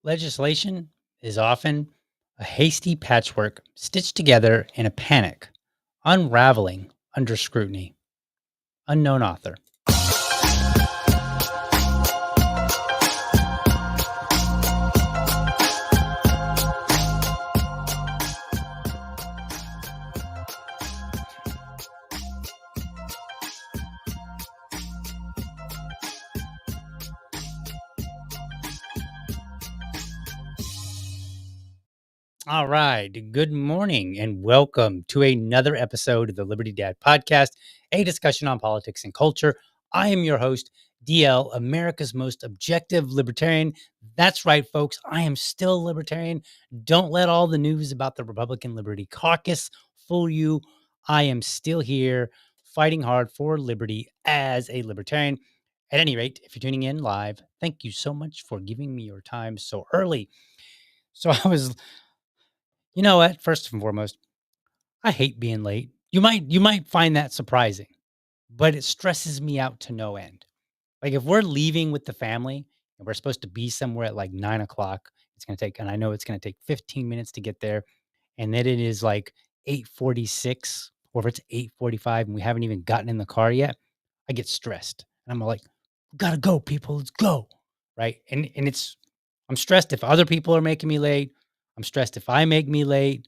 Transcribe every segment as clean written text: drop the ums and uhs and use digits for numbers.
Legislation is often a hasty patchwork stitched together in a panic, unraveling under scrutiny. Unknown author. All right. Good morning and welcome to another episode of the Liberty Dad Podcast, a discussion on politics and culture. I am your host, DL, America's most objective libertarian. That's right, folks. I am still a libertarian. Don't let all the news about the Republican Liberty Caucus fool you. I am still here fighting hard for liberty as a libertarian. At any rate, if you're tuning in live, thank you so much for giving me your time so early. So you know what? First and foremost, I hate being late. You might find that surprising, but it stresses me out to no end. Like if we're leaving with the family and we're supposed to be somewhere at like 9 o'clock, it's gonna take, and I know it's gonna take 15 minutes to get there, and then it is like 8:46, or if it's 8:45 and we haven't even gotten in the car yet, I get stressed. And I'm like, gotta go, people, let's go. Right. And I'm stressed if other people are making me late. I'm stressed if I make me late.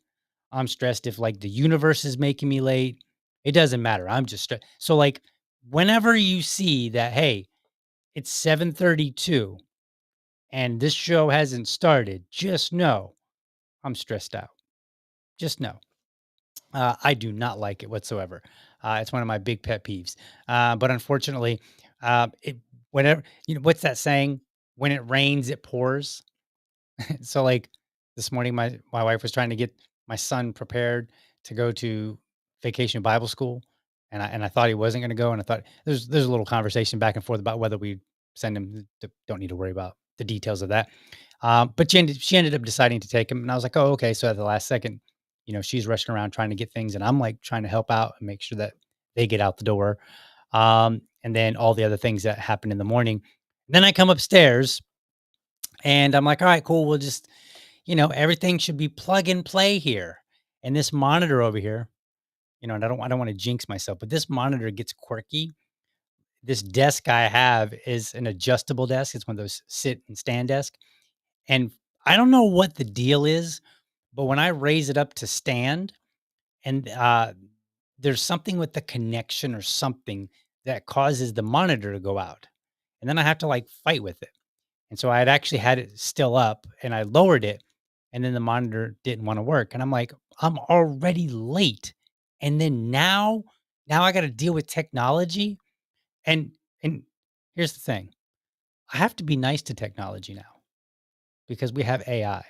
I'm stressed if like the universe is making me late. It doesn't matter. I'm just stressed. So like whenever you see that, hey, it's 7:32 and this show hasn't started, just know I'm stressed out. Just know. I do not like it whatsoever. It's one of my big pet peeves. But unfortunately, it whenever what's that saying? When it rains, it pours. So like this morning, my wife was trying to get my son prepared to go to vacation Bible school, and I thought he wasn't going to go, and I thought there's a little conversation back and forth about whether we send him. Don't need to worry about the details of that. But she ended up deciding to take him, and I was like, oh, okay. So at the last second, she's rushing around trying to get things, and I'm like trying to help out and make sure that they get out the door. And then all the other things that happen in the morning. Then I come upstairs and I'm like, all right, cool. We'll just, everything should be plug and play here. And this monitor over here, and I don't want to jinx myself, but this monitor gets quirky. This desk I have is an adjustable desk. It's one of those sit and stand desk. And I don't know what the deal is, but when I raise it up to stand and there's something with the connection or something that causes the monitor to go out. And then I have to like fight with it. And so I had actually had it still up and I lowered it. and then the monitor didn't want to work. And I'm like, I'm already late. And then now I got to deal with technology. And and here's the thing. I have to be nice to technology now because we have AI,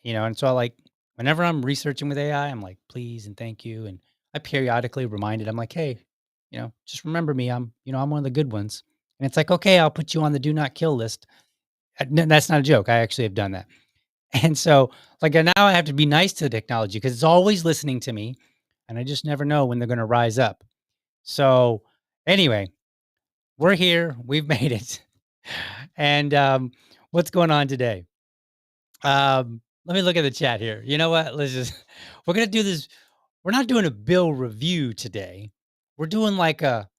and so I like whenever I'm researching with AI, I'm like, please and thank you. And I periodically remind it, I'm like, hey, just remember me. I'm one of the good ones. And it's like, okay, I'll put you on the do not kill list. That's not a joke. I actually have done that. And so, like, now I have to be nice to the technology because it's always listening to me. And I just never know when they're going to rise up. So, anyway, we're here. We've made it. And what's going on today? Let me look at the chat here. You know what? Let's just, we're going to do this. We're not doing a bill review today. We're doing like a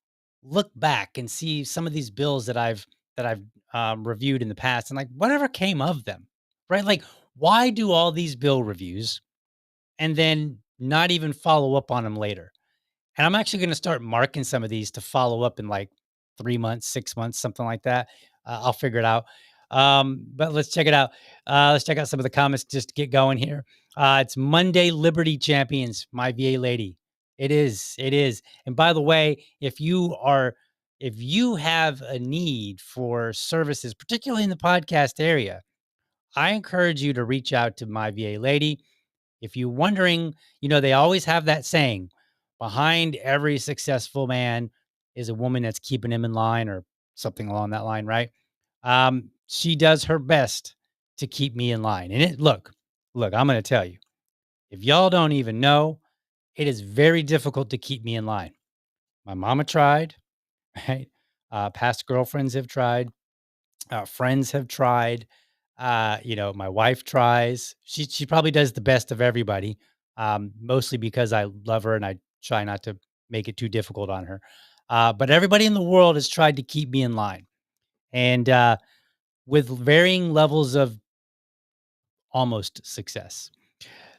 look back and see some of these bills that I've reviewed in the past and like whatever came of them, right? Like, why do all these bill reviews and then not even follow up on them later? And I'm actually going to start marking some of these to follow up in like 3 months, 6 months, something like that. I'll figure it out. But let's check it out. Let's check out some of the comments just to get going here. It's Monday Liberty Champions, my VA lady. It is. It is. And by the way, if you have a need for services, particularly in the podcast area, I encourage you to reach out to my VA lady. If you're wondering, they always have that saying, behind every successful man is a woman that's keeping him in line or something along that line, right? She does her best to keep me in line. And look, I'm going to tell you, if y'all don't even know, it is very difficult to keep me in line. My mama tried, right? Past girlfriends have tried. Friends have tried. My wife tries. She probably does the best of everybody, mostly because I love her and I try not to make it too difficult on her. But everybody in the world has tried to keep me in line, and with varying levels of almost success.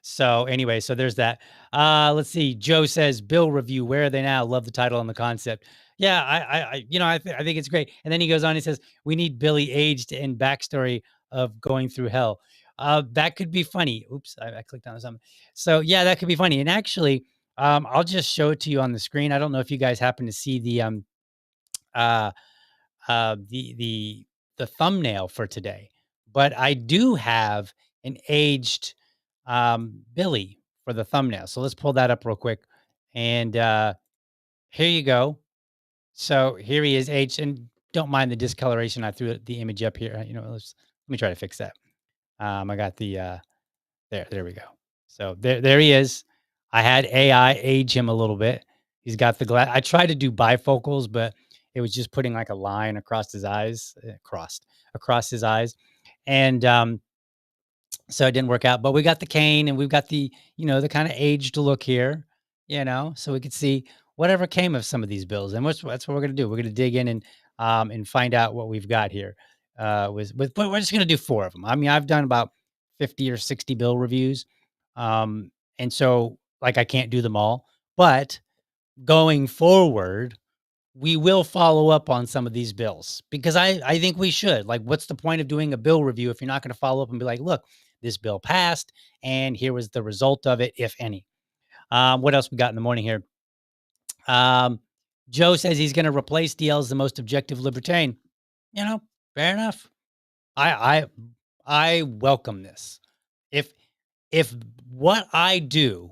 So anyway, so there's that. Let's see. Joe says, "Bill review. Where are they now?" Love the title and the concept. Yeah, I think it's great. And then he goes on. He says, "We need Billy aged and backstory of going through hell." That could be funny. Oops, I clicked on something. So yeah, that could be funny. And actually, I'll just show it to you on the screen. I don't know if you guys happen to see uh, the thumbnail for today, but I do have an aged Billy for the thumbnail. So let's pull that up real quick. And here you go. So here he is aged, and don't mind the discoloration. I threw the image up here. Let me try to fix that. I got the there we go. So there he is. I had AI age him a little bit. He's got the glass. I tried to do bifocals, but it was just putting like a line across his eyes, crossed across his eyes, and so it didn't work out. But we got the cane, and we've got the kind of aged look here, so we could see whatever came of some of these bills. And that's what we're gonna do. We're gonna dig in and find out what we've got here. But we're just gonna do 4 of them. I mean, I've done about 50 or 60 bill reviews, and so like I can't do them all. But going forward, we will follow up on some of these bills because I think we should. Like, what's the point of doing a bill review if you're not going to follow up and be like, look, this bill passed and here was the result of it, if any. What else we got in the morning here? Um, Joe says he's going to replace DL as the most objective libertarian. Fair enough. I I welcome this. If if what I do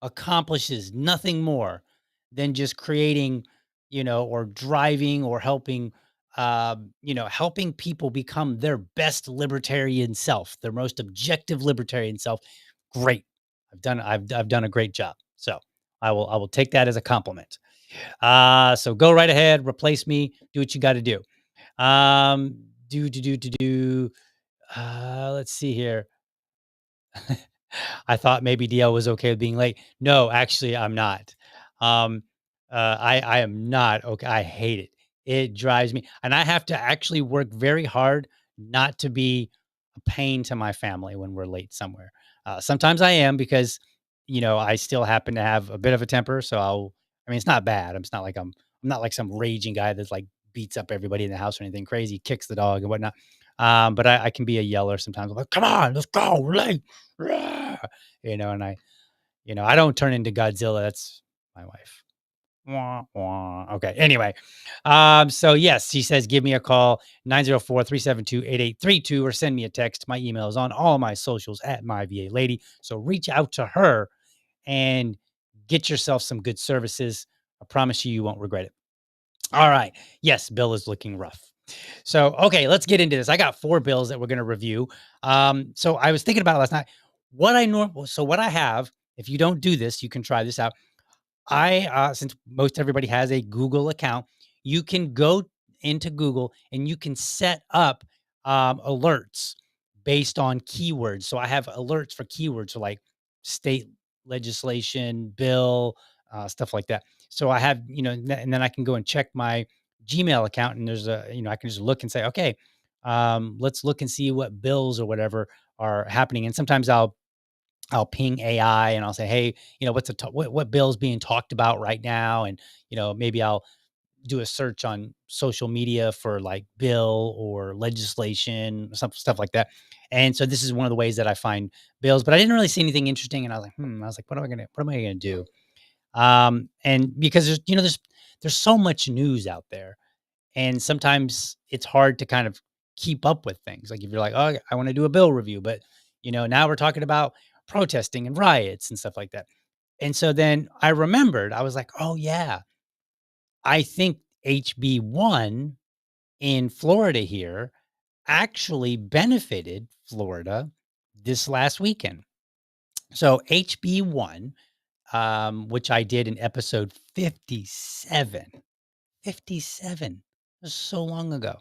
accomplishes nothing more than just creating, or driving or helping, helping people become their best libertarian self, their most objective libertarian self. Great. I've done a great job. So I will take that as a compliment. So go right ahead, replace me, do what you got to do. Do. Let's see here. I thought maybe DL was okay with being late. No, actually, I'm not. Um, I am not okay. I hate it. It drives me, and I have to actually work very hard not to be a pain to my family when we're late somewhere. Sometimes I am because I still happen to have a bit of a temper. So I mean, it's not bad. I'm not like some raging guy that's like beats up everybody in the house or anything crazy, kicks the dog and whatnot. But I can be a yeller sometimes. I'm like, come on, let's go, we're late. Rah!" And I don't turn into Godzilla. That's my wife. Wah, wah. Okay. Anyway, so yes, she says, give me a call 904-372-8832 or send me a text. My email is on all my socials at my VA lady. So reach out to her and get yourself some good services. I promise you, you won't regret it. All right. Yes, Bill is looking rough. So, okay, let's get into this. I got 4 bills that we're going to review. So I was thinking about it last night. What I have, if you don't do this, you can try this out. Since most everybody has a Google account, you can go into Google and you can set up alerts based on keywords. So I have alerts for keywords, so like state legislation, bill, stuff like that. So I have, and then I can go and check my Gmail account, and I can just look and say, okay, let's look and see what bills or whatever are happening. And sometimes I'll ping AI and I'll say, "Hey, what bill's being talked about right now?" And maybe I'll do a search on social media for like bill or legislation, some stuff like that. And so this is one of the ways that I find bills, but I didn't really see anything interesting. And I was like, I was like, what am I gonna do? And because there's so much news out there, and sometimes it's hard to kind of keep up with things. Like if you're like, oh, I want to do a bill review, but now we're talking about protesting and riots and stuff like that. And so then I remembered, I was like, oh yeah, I think HB1 in Florida here actually benefited Florida this last weekend. So HB1, which I did in episode 57, 57, it was so long ago.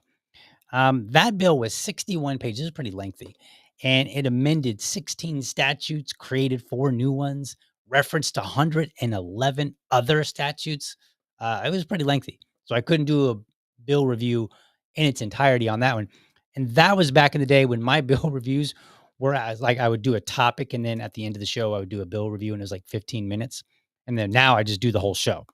That bill was 61 pages. It's pretty lengthy. And it amended 16 statutes, created 4 new ones, referenced 111 other statutes. It was pretty lengthy. So I couldn't do a bill review in its entirety on that one. And that was back in the day when my bill reviews were as like I would do a topic, and then at the end of the show, I would do a bill review, and it was like 15 minutes. And then now I just do the whole show.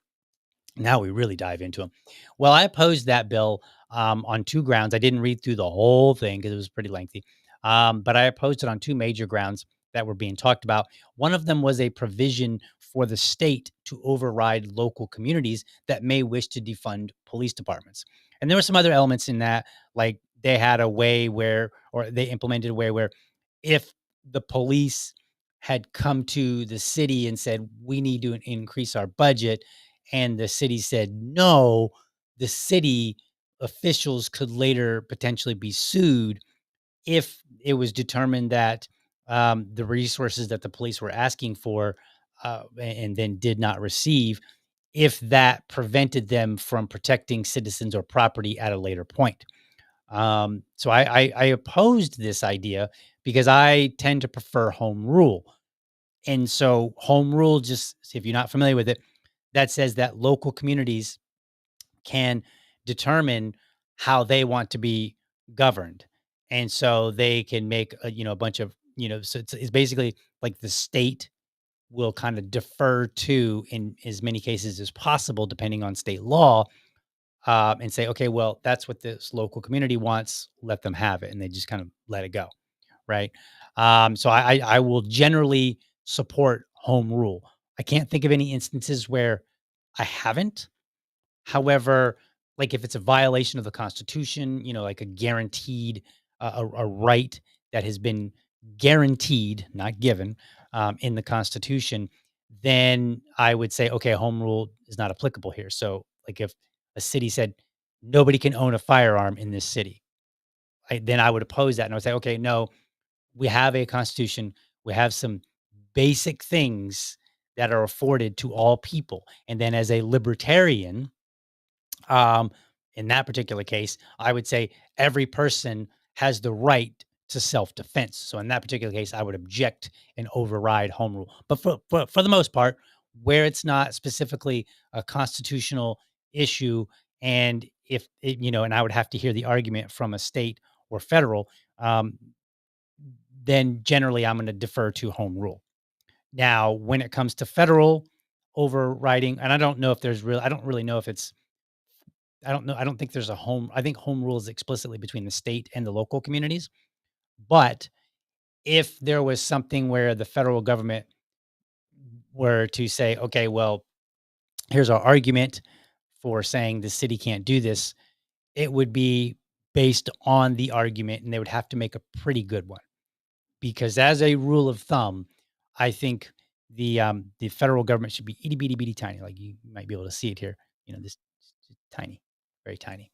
Now we really dive into them. Well, I opposed that bill on 2 grounds. I didn't read through the whole thing because it was pretty lengthy, but I opposed it on 2 major grounds that were being talked about. One of them was a provision for the state to override local communities that may wish to defund police departments. And there were some other elements in that, like they had a way where, or they implemented a way where if the police had come to the city and said, we need to increase our budget, and the city said no, the city officials could later potentially be sued if it was determined that the resources that the police were asking for and then did not receive, if that prevented them from protecting citizens or property at a later point. So I opposed this idea because I tend to prefer home rule. And so home rule, just if you're not familiar with it, that says that local communities can determine how they want to be governed. And so they can make a bunch of, so it's basically like the state will kind of defer to in as many cases as possible, depending on state law, and say, okay, well, that's what this local community wants. Let them have it. And they just kind of let it go. Right. So I will generally support home rule. I can't think of any instances where I haven't. However, like if it's a violation of the Constitution, like a guaranteed a right that has been guaranteed, not given, in the Constitution, then I would say, okay, home rule is not applicable here. So, like if a city said nobody can own a firearm in this city, then I would oppose that and I would say, okay, no, we have a Constitution, we have some basic things that are afforded to all people, and then as a libertarian, um, in that particular case, I would say every person has the right to self-defense. So in that particular case, I would object and override home rule. But for the most part, where it's not specifically a constitutional issue, and if it, and I would have to hear the argument from a state or federal, um, then generally I'm going to defer to home rule. Now, when it comes to federal overriding, and I don't know if there's real, I don't really know if it's I don't know. I don't think there's a home. I think home rule is explicitly between the state and the local communities. But if there was something where the federal government were to say, okay, well, here's our argument for saying the city can't do this, it would be based on the argument and they would have to make a pretty good one. Because as a rule of thumb, I think the federal government should be itty bitty bitty tiny. Like you might be able to see it here. This tiny, very tiny.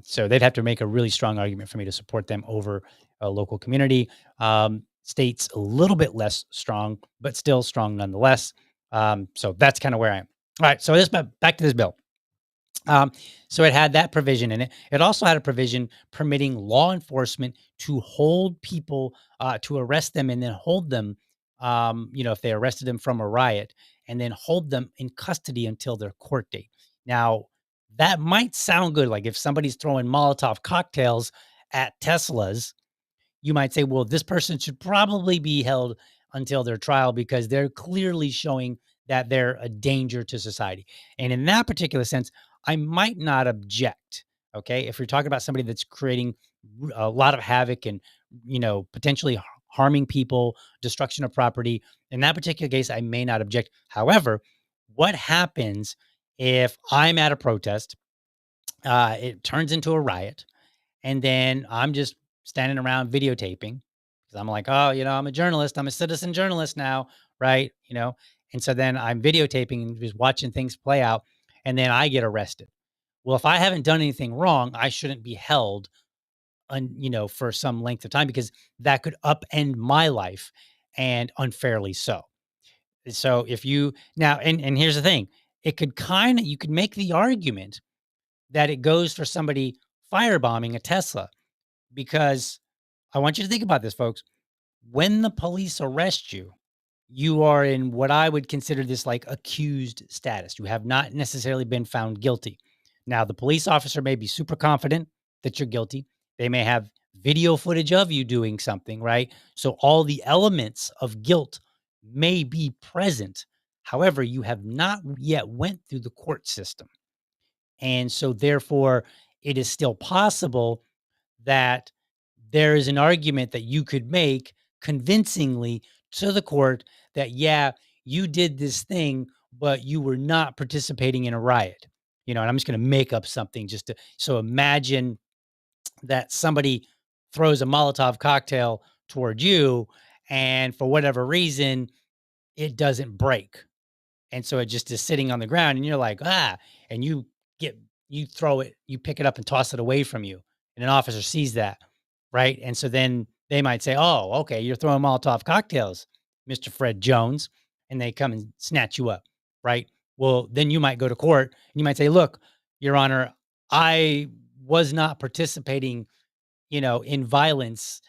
So they'd have to make a really strong argument for me to support them over a local community. States a little bit less strong, but still strong nonetheless. So that's kind of where I am. All right. So back to this bill. Um, so it had that provision in it. It also had a provision permitting law enforcement to hold people, to arrest them and then hold them, if they arrested them from a riot, and then hold them in custody until their court date. Now, that might sound good. Like if somebody's throwing Molotov cocktails at Teslas, you might say, well, this person should probably be held until their trial because they're clearly showing that they're a danger to society. And in that particular sense, I might not object. Okay. If you're talking about somebody that's creating a lot of havoc and, potentially harming people, destruction of property, in that particular case, I may not object. However, what happens if I'm at a protest? It turns into a riot and then I'm just standing around videotaping because I'm like, oh, I'm a journalist. I'm a citizen journalist now, right? And so then I'm videotaping and just watching things play out, and then I get arrested. Well, if I haven't done anything wrong, I shouldn't be held, for some length of time because that could upend my life, and unfairly so. So if you now, and here's the thing, it could kind of you could make the argument that it goes for somebody firebombing a Tesla because I want you to think about this, folks. When the police arrest you, you are in what I would consider this like accused status. You have not necessarily been found guilty. Now, the police officer may be super confident that you're guilty. They may have video footage of you doing something, right? So all the elements of guilt may be present. However, you have not yet went through the court system. And so therefore, it is still possible that there is an argument that you could make convincingly to the court that, yeah, you did this thing, but you were not participating in a riot. And I'm just going to make up something so imagine that somebody throws a Molotov cocktail toward you, and for whatever reason, it doesn't break. And so it just is sitting on the ground and you're like, and get, you throw it, you pick it up and toss it away from you. And an officer sees that. Right. And so then they might say, oh, okay, you're throwing Molotov cocktails, Mr. Fred Jones. And they come and snatch you up. Right. Well, then you might go to court and you might say, look, Your Honor, I was not participating, in violence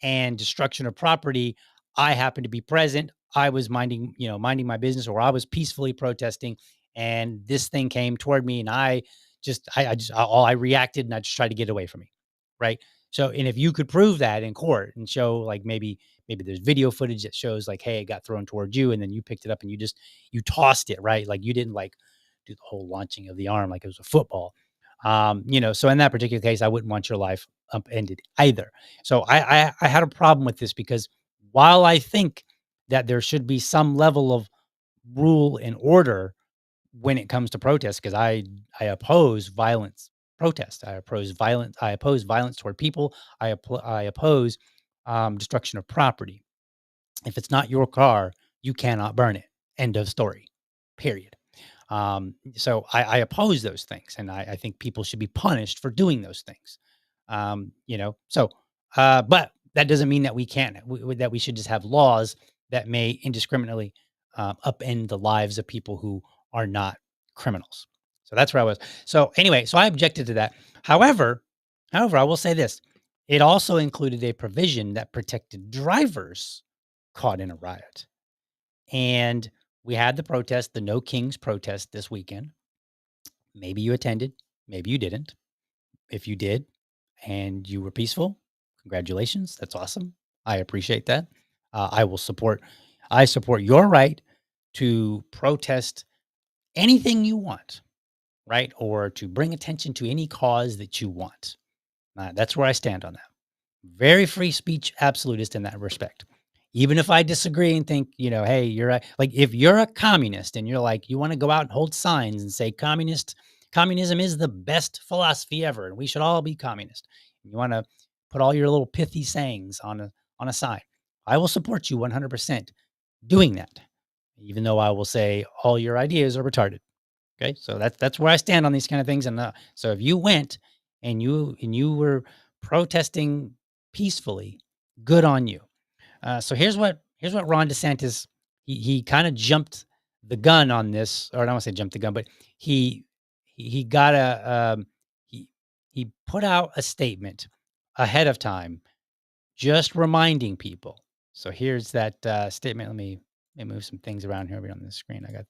and destruction of property. I happened to be present. I was minding my business, or I was peacefully protesting, and this thing came toward me, and I reacted, and I just tried to get away from me, right? So, and if you could prove that in court and show, like, maybe there's video footage that shows, like, hey, it got thrown towards you, and then you picked it up and you tossed it, right? Like you didn't like do the whole launching of the arm like it was a football. So in that particular case, I wouldn't want your life upended either. So I had a problem with this because while I think that there should be some level of rule and order when it comes to protests, because I oppose violence protest. I oppose violence toward people. I oppose destruction of property. If it's not your car, you cannot burn it. End of story. Period. So I oppose those things, and I think people should be punished for doing those things. But that doesn't mean that we can't, that we should just have laws that may indiscriminately upend the lives of people who are not criminals. So that's where I was. So anyway, so I objected to that. However, I will say this: it also included a provision that protected drivers caught in a riot, and we had the protest, the No Kings protest this weekend. Maybe you attended, maybe you didn't. If you did and you were peaceful, congratulations. That's awesome. I appreciate that. I support your right to protest anything you want. right? Or to bring attention to any cause that you want. That's where I stand on that. Very free speech absolutist in that respect. Even if I disagree and think, hey, like if you're a communist and you're like, you want to go out and hold signs and say communism is the best philosophy ever, and we should all be communist. And you want to put all your little pithy sayings on a sign. I will support you 100% doing that, even though I will say all your ideas are retarded. Okay, so that's where I stand on these kind of things. And so if you went and you were protesting peacefully, good on you. So here's what Ron DeSantis, he kind of jumped the gun on this, or I don't want to say jumped the gun, but he he got he he put out a statement ahead of time, just reminding people. So here's that statement. Let me move some things around here on the screen. There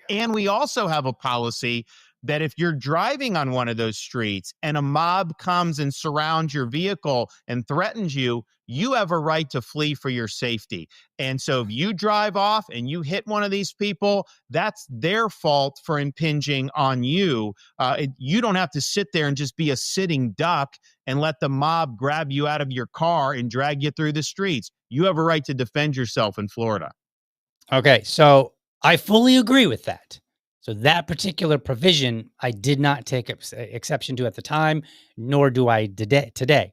we And we also have a policy that if you're driving on one of those streets and a mob comes and surrounds your vehicle and threatens you, you have a right to flee for your safety. And so if you drive off and you hit one of these people, that's their fault for impinging on you. You don't have to sit there and just be a sitting duck and let the mob grab you out of your car and drag you through the streets. You have a right to defend yourself in Florida. Okay, so I fully agree with that. So that particular provision, I did not take exception to at the time, nor do I today.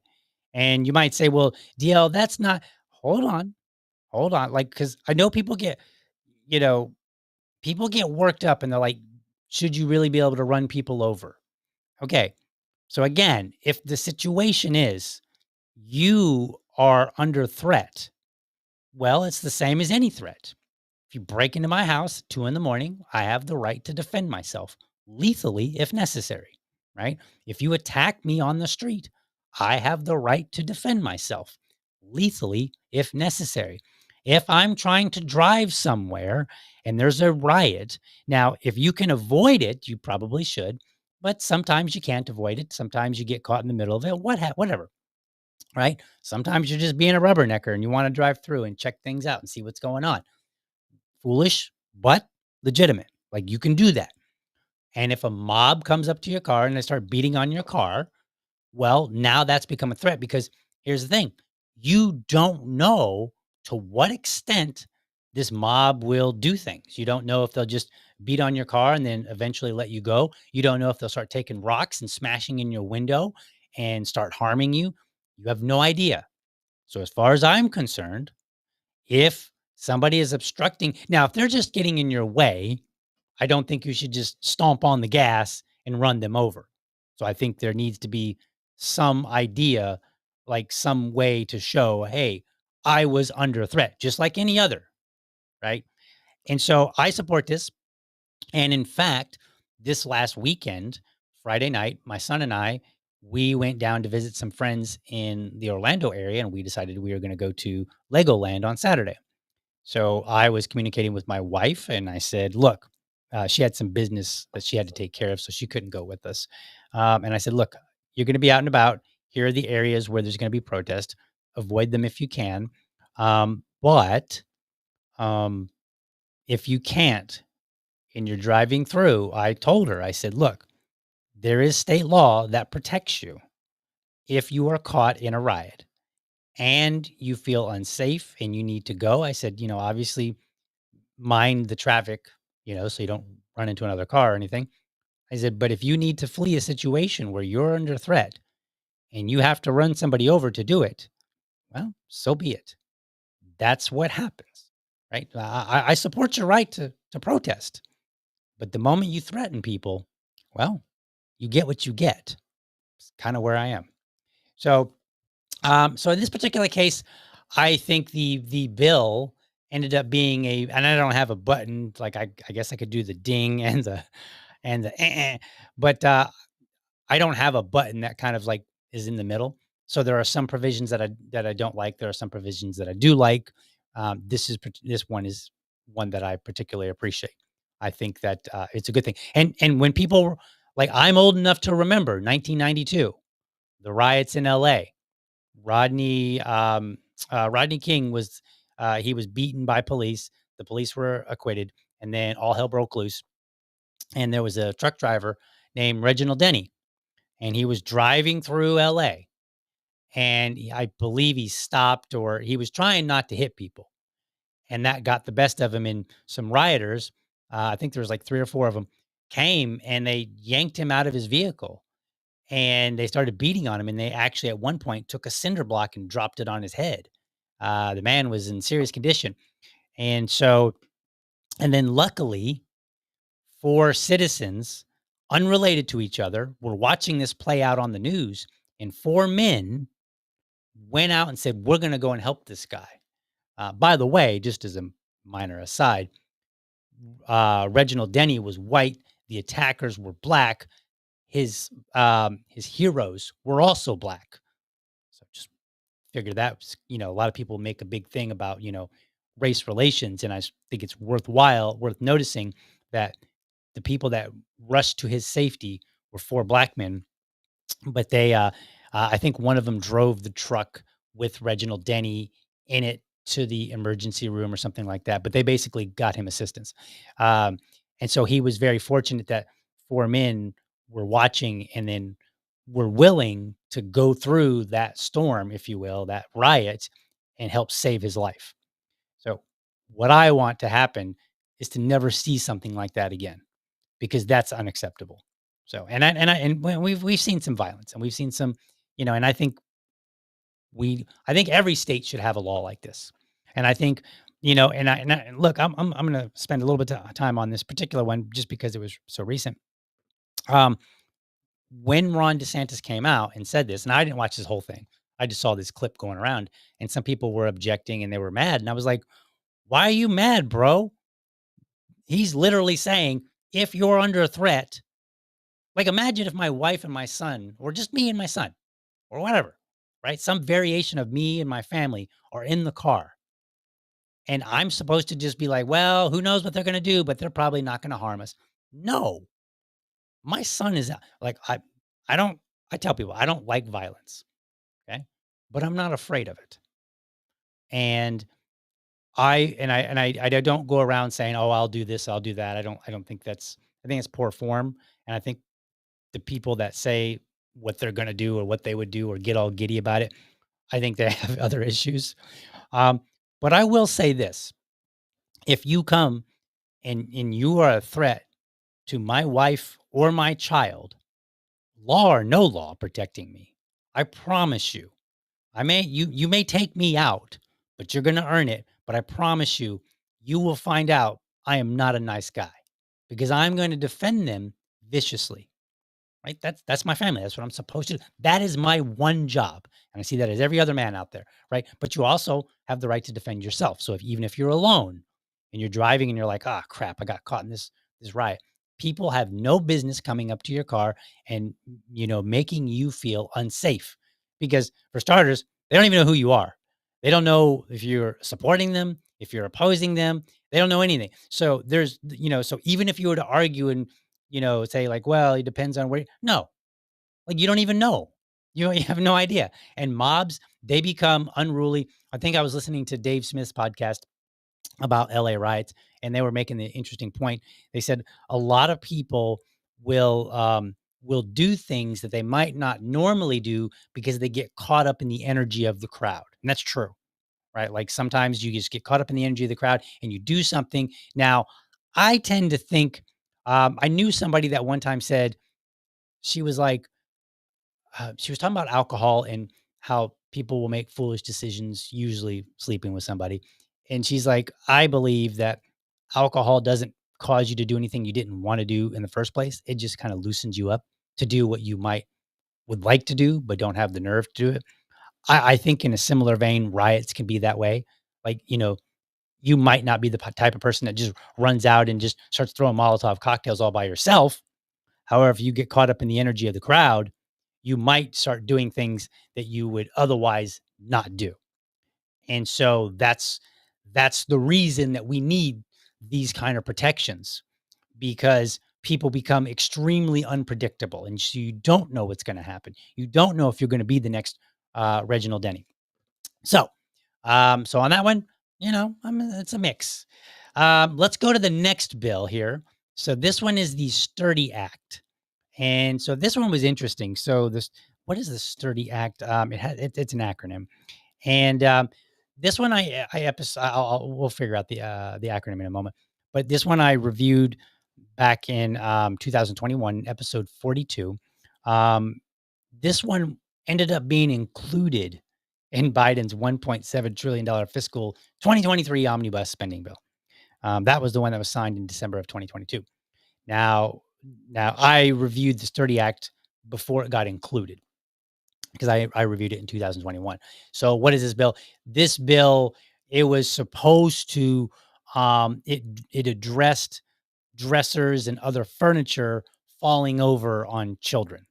And you might say, well, DL, that's not, hold on, hold on. Like, because I know you know, people get worked up and they're like, should you really be able to run people over? Okay. So again, if the situation is you are under threat, well, it's the same as any threat. If you break into my house at 2 in the morning, I have the right to defend myself lethally if necessary, right? If you attack me on the street, I have the right to defend myself lethally if necessary. If I'm trying to drive somewhere and there's a riot, now, if you can avoid it, you probably should, but sometimes you can't avoid it. Sometimes you get caught in the middle of it, whatever, right? Sometimes you're just being a rubbernecker and you want to drive through and check things out and see what's going on. Foolish, but legitimate. Like, you can do that. And if a mob comes up to your car and they start beating on your car, well, now that's become a threat because here's the thing. You don't know to what extent this mob will do things. You don't know if they'll just beat on your car and then eventually let you go. You don't know if they'll start taking rocks and smashing in your window and start harming you. You have no idea. So as far as I'm concerned, if somebody is obstructing, now, if they're just getting in your way, I don't think you should just stomp on the gas and run them over. So I think there needs to be some idea, like some way to show, hey, I was under threat, just like any other, right? And so I support this. And in fact, this last weekend, Friday night, my son and I, we went down to visit some friends in the Orlando area, and we decided we were going to go to Legoland on Saturday. So I was communicating with my wife and I said, look, she had some business that she had to take care of, so she couldn't go with us. And I said, look, you're going to be out and about. Here are the areas where there's going to be protest. Avoid them if you can. But if you can't and you're driving through, I told her, I said, look, there is state law that protects you if you are caught in a riot and you feel unsafe and you need to go. I said, obviously mind the traffic, so you don't run into another car or anything. I said, but if you need to flee a situation where you're under threat and you have to run somebody over to do it, well, so be it. That's what happens, right? I support your right to protest, but the moment you threaten people, well, you get what you get. It's kind of where I am. So, so in this particular case, I think the bill ended up being and I don't have a button. Like, I guess I could do the ding and the but I don't have a button that kind of like is in the middle. So there are some provisions that I don't like. There are some provisions that I do like. This one is one that I particularly appreciate. I think that it's a good thing. And when people, like, I'm old enough to remember 1992, the riots in L.A. Rodney Rodney King was he was beaten by police. The police were acquitted, and then all hell broke loose. and there was a truck driver named Reginald Denny, and he was driving through LA, and I believe he stopped, or he was trying not to hit people, and that got the best of him. And some rioters, I think there was like 3 or 4 of them, came and they yanked him out of his vehicle, and they started beating on him, and they actually at one point took a cinder block and dropped it on his head. The man was in serious condition. And so, and then luckily, 4 citizens unrelated to each other were watching this play out on the news, and 4 men went out and said, "We're gonna go and help this guy." By the way, just as a minor aside, Reginald Denny was white, the attackers were black, his heroes were also black. So just figure that was, a lot of people make a big thing about, race relations, and think it's worth noticing that the people that rushed to his safety were 4 black men, but I think one of them drove the truck with Reginald Denny in it to the emergency room or something like that, but they basically got him assistance. Um, and so he was very fortunate that 4 men were watching and then were willing to go through that storm, if you will, that riot, and help save his life. So what I want to happen is to never see something like that again, because that's unacceptable. So, we've seen some violence, and we've seen some, and I think every state should have a law like this. And I think, and look, I'm going to spend a little bit of time on this particular one just because it was so recent. Um, when Ron DeSantis came out and said this, and I didn't watch this whole thing, I just saw this clip going around, and some people were objecting and they were mad, and I was like, "Why are you mad, bro?" He's literally saying, if you're under a threat, like, imagine if my wife and my son, or just me and my son, or whatever, right? Some variation of me and my family are in the car, and I'm supposed to just be like, well, who knows what they're going to do, but they're probably not going to harm us. No, my son is like, I don't, I tell people I don't like violence. Okay. But I'm not afraid of it. And I don't go around saying, oh, I'll do this, I'll do that. I don't think I think it's poor form. And I think the people that say what they're going to do or what they would do or get all giddy about it, I think they have other issues. Um, but I will say this: if you come and you are a threat to my wife or my child, law or no law protecting me, I promise you, you may take me out, but you're going to earn it. But I promise you, you will find out I am not a nice guy, because I'm going to defend them viciously. Right? That's my family. That's what I'm supposed to do. That is my one job. And I see that as every other man out there, right? But you also have the right to defend yourself. So even if you're alone and you're driving and you're like, "Ah, crap, I got caught in this riot." People have no business coming up to your car and, making you feel unsafe, because for starters, they don't even know who you are. They don't know if you're supporting them, if you're opposing them. They don't know anything. So so even if you were to argue and, say like, well, it depends on where. No, like, you don't even know. You have no idea. And mobs, they become unruly. I think I was listening to Dave Smith's podcast about LA riots, and they were making the interesting point. They said a lot of people will do things that they might not normally do because they get caught up in the energy of the crowd. And that's true, right? Like, sometimes you just get caught up in the energy of the crowd and you do something. Now, I tend to think, I knew somebody that one time said, she was like, she was talking about alcohol and how people will make foolish decisions, usually sleeping with somebody. And she's like, I believe that alcohol doesn't cause you to do anything you didn't want to do in the first place. It just kind of loosens you up to do what you would like to do, but don't have the nerve to do it. I think in a similar vein, riots can be that way. Like, you might not be the type of person that just runs out and just starts throwing Molotov cocktails all by yourself. However, if you get caught up in the energy of the crowd, you might start doing things that you would otherwise not do. And so that's the reason that we need these kind of protections, because people become extremely unpredictable, and so you don't know what's going to happen. You don't know if you're going to be the next Reginald Denny. So, so on that one, it's a mix. Let's go to the next bill here. So this one is the Sturdy Act. And so this one was interesting. So this what is the Sturdy Act? It's an acronym. And this one we'll figure out the acronym in a moment. But this one I reviewed back in 2021, episode 42. Um, this one ended up being included in Biden's $1.7 trillion fiscal 2023 omnibus spending bill. That was the one that was signed in December of 2022. Now, now I reviewed the Sturdy Act before it got included because I reviewed it in 2021. So what is this bill? This bill, it was supposed to it addressed dressers and other furniture falling over on children.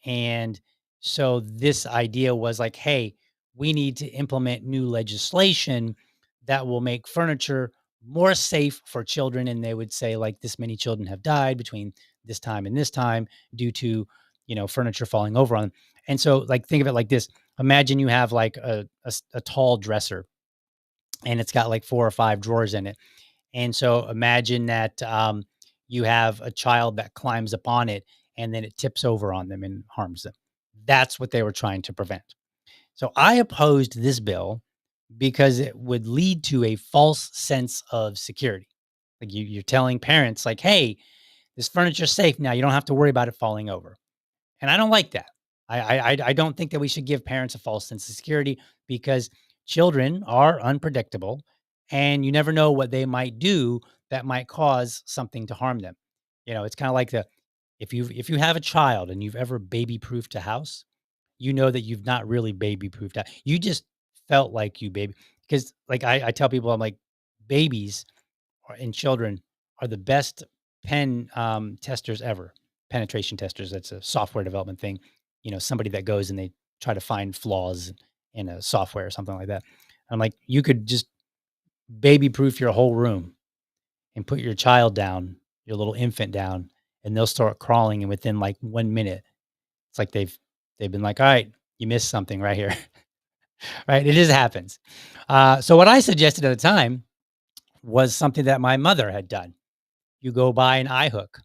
And so this idea was like, hey, we need to implement new legislation that will make furniture more safe for children. And they would say, like, this many children have died between this time and this time due to, furniture falling over on them. And so, like, think of it like this. Imagine you have like a tall dresser and it's got like 4 or 5 drawers in it. And so imagine that you have a child that climbs up on it and then it tips over on them and harms them. That's what they were trying to prevent. So I opposed this bill because it would lead to a false sense of security. Like you're telling parents, like, hey, this furniture's safe now. You don't have to worry about it falling over. And I don't like that. I don't think that we should give parents a false sense of security because children are unpredictable and you never know what they might do that might cause something to harm them. It's kind of like the if you have a child and you've ever baby proofed a house, you know that you've not really baby proofed out. You just felt like you baby because like I tell people I'm like babies and children are the best pen testers ever. Penetration testers. That's a software development thing. Somebody that goes and they try to find flaws in a software or something like that. I'm like, you could just baby proof your whole room and put your child down, your little infant down, and they'll start crawling. And within like 1 minute, it's like they've been like, all right, you missed something right here, right? It just happens. So what I suggested at the time was something that my mother had done. You go buy an eye hook,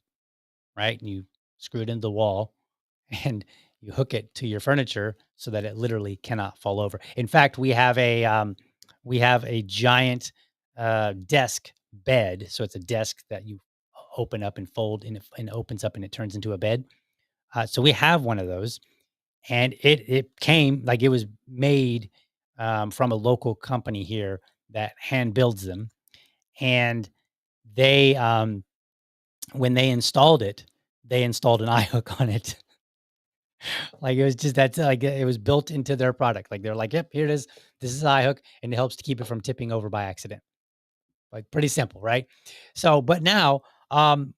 right? And you screw it into the wall and you hook it to your furniture so that it literally cannot fall over. In fact, we have a giant desk bed. So it's a desk that you open up and fold and it opens up and it turns into a bed. So we have one of those and it came like it was made from a local company here that hand builds them. And they, when they installed an eye hook on it. Like, it was just that's like, it was built into their product. Like, they're like, "Yep, here it is. This is eye hook, and it helps to keep it from tipping over by accident." Like, pretty simple, right? So, but now, oh,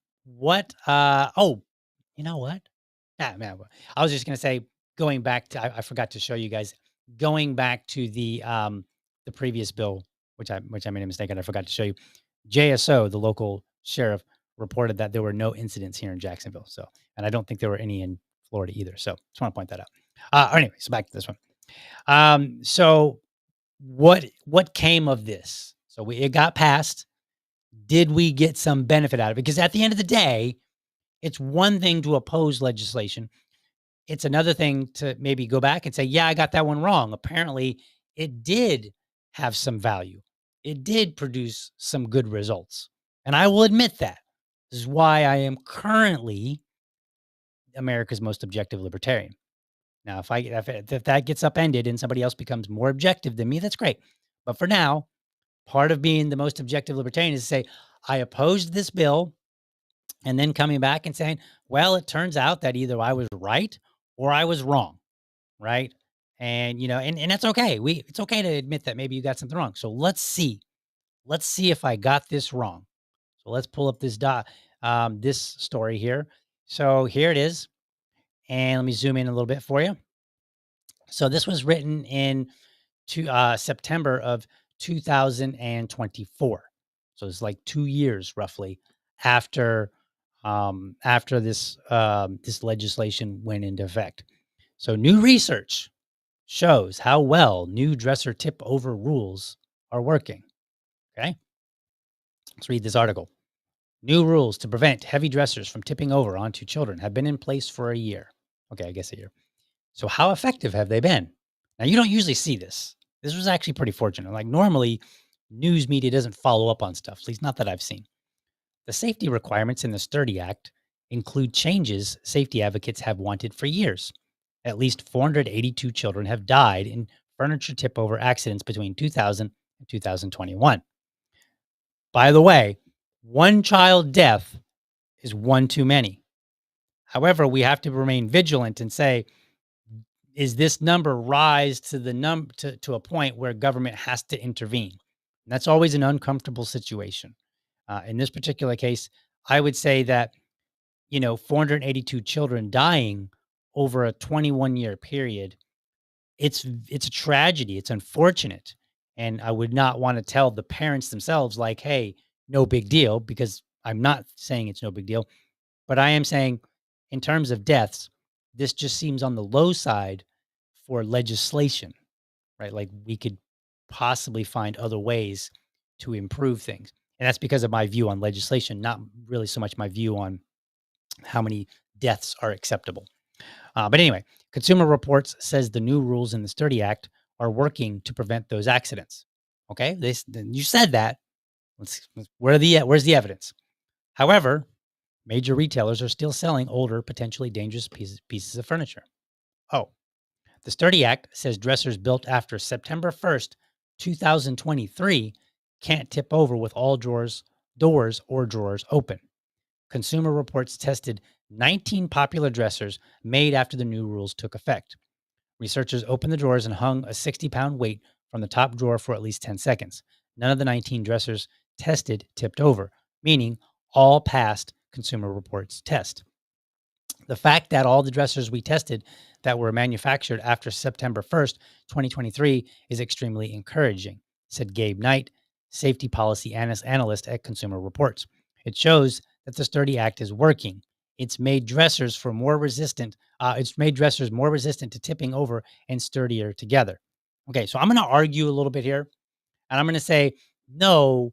you know what? Ah, man, I was just gonna say, going back to I forgot to show you guys, going back to the previous bill, which I made a mistake and I forgot to show you. JSO, the local sheriff, reported that there were no incidents here in Jacksonville. So, and I don't think there were any in Florida either. So, just want to point that out. Anyway, so back to this one. So what came of this? So it got passed. Did we get some benefit out of it? Because at the end of the day, it's one thing to oppose legislation. It's another thing to maybe go back and say, yeah, I got that one wrong. Apparently, it did have some value. It did produce some good results. And I will admit that. This is why I am currently America's most objective libertarian. Now, if that gets upended and somebody else becomes more objective than me, that's great. But for now, part of being the most objective libertarian is to say, I opposed this bill, and then coming back and saying, well, it turns out that either I was right or I was wrong. Right. And and that's okay. It's okay to admit that maybe you got something wrong. So let's see. Let's see if I got this wrong. So let's pull up this story here. So here it is. And let me zoom in a little bit for you. So this was written in September of 2024. So it's like 2 years roughly after this legislation went into effect. So new research shows how well new dresser tip over rules are working. Okay, let's read this article. New rules to prevent heavy dressers from tipping over onto children have been in place for a year. Okay, I guess a year. So, how effective have they been? Now, you don't usually see this. This was actually pretty fortunate. Like, normally, news media doesn't follow up on stuff, at least not that I've seen. The safety requirements in the Sturdy Act include changes safety advocates have wanted for years. At least 482 children have died in furniture tip over accidents between 2000 and 2021. By the way, one child death is one too many. However, we have to remain vigilant and say, is this number rise to the to a point where government has to intervene? And that's always an uncomfortable situation. In this particular case, I would say that 482 children dying over a 21-year period, it's a tragedy. It's unfortunate, and I would not want to tell the parents themselves like, "Hey, no big deal," because I'm not saying it's no big deal, but I am saying, in terms of deaths, this just seems on the low side for legislation, right? Like we could possibly find other ways to improve things. And that's because of my view on legislation, not really so much my view on how many deaths are acceptable. But anyway, Consumer Reports says the new rules in the Sturdy Act are working to prevent those accidents. Okay, you said that. Where's the evidence? However, major retailers are still selling older, potentially dangerous pieces of furniture. Oh, the Sturdy Act says dressers built after September 1st, 2023 can't tip over with all doors or drawers open. Consumer Reports tested 19 popular dressers made after the new rules took effect. Researchers opened the drawers and hung a 60-pound weight from the top drawer for at least 10 seconds. None of the 19 dressers tested tipped over, meaning all passed Consumer Reports test. The fact that all the dressers we tested that were manufactured after September 1st, 2023 is extremely encouraging, said Gabe Knight, safety policy analyst at Consumer Reports. It shows that the Sturdy Act is working. It's made dressers more resistant to tipping over and sturdier together. Okay, so I'm going to argue a little bit here, and I'm going to say no,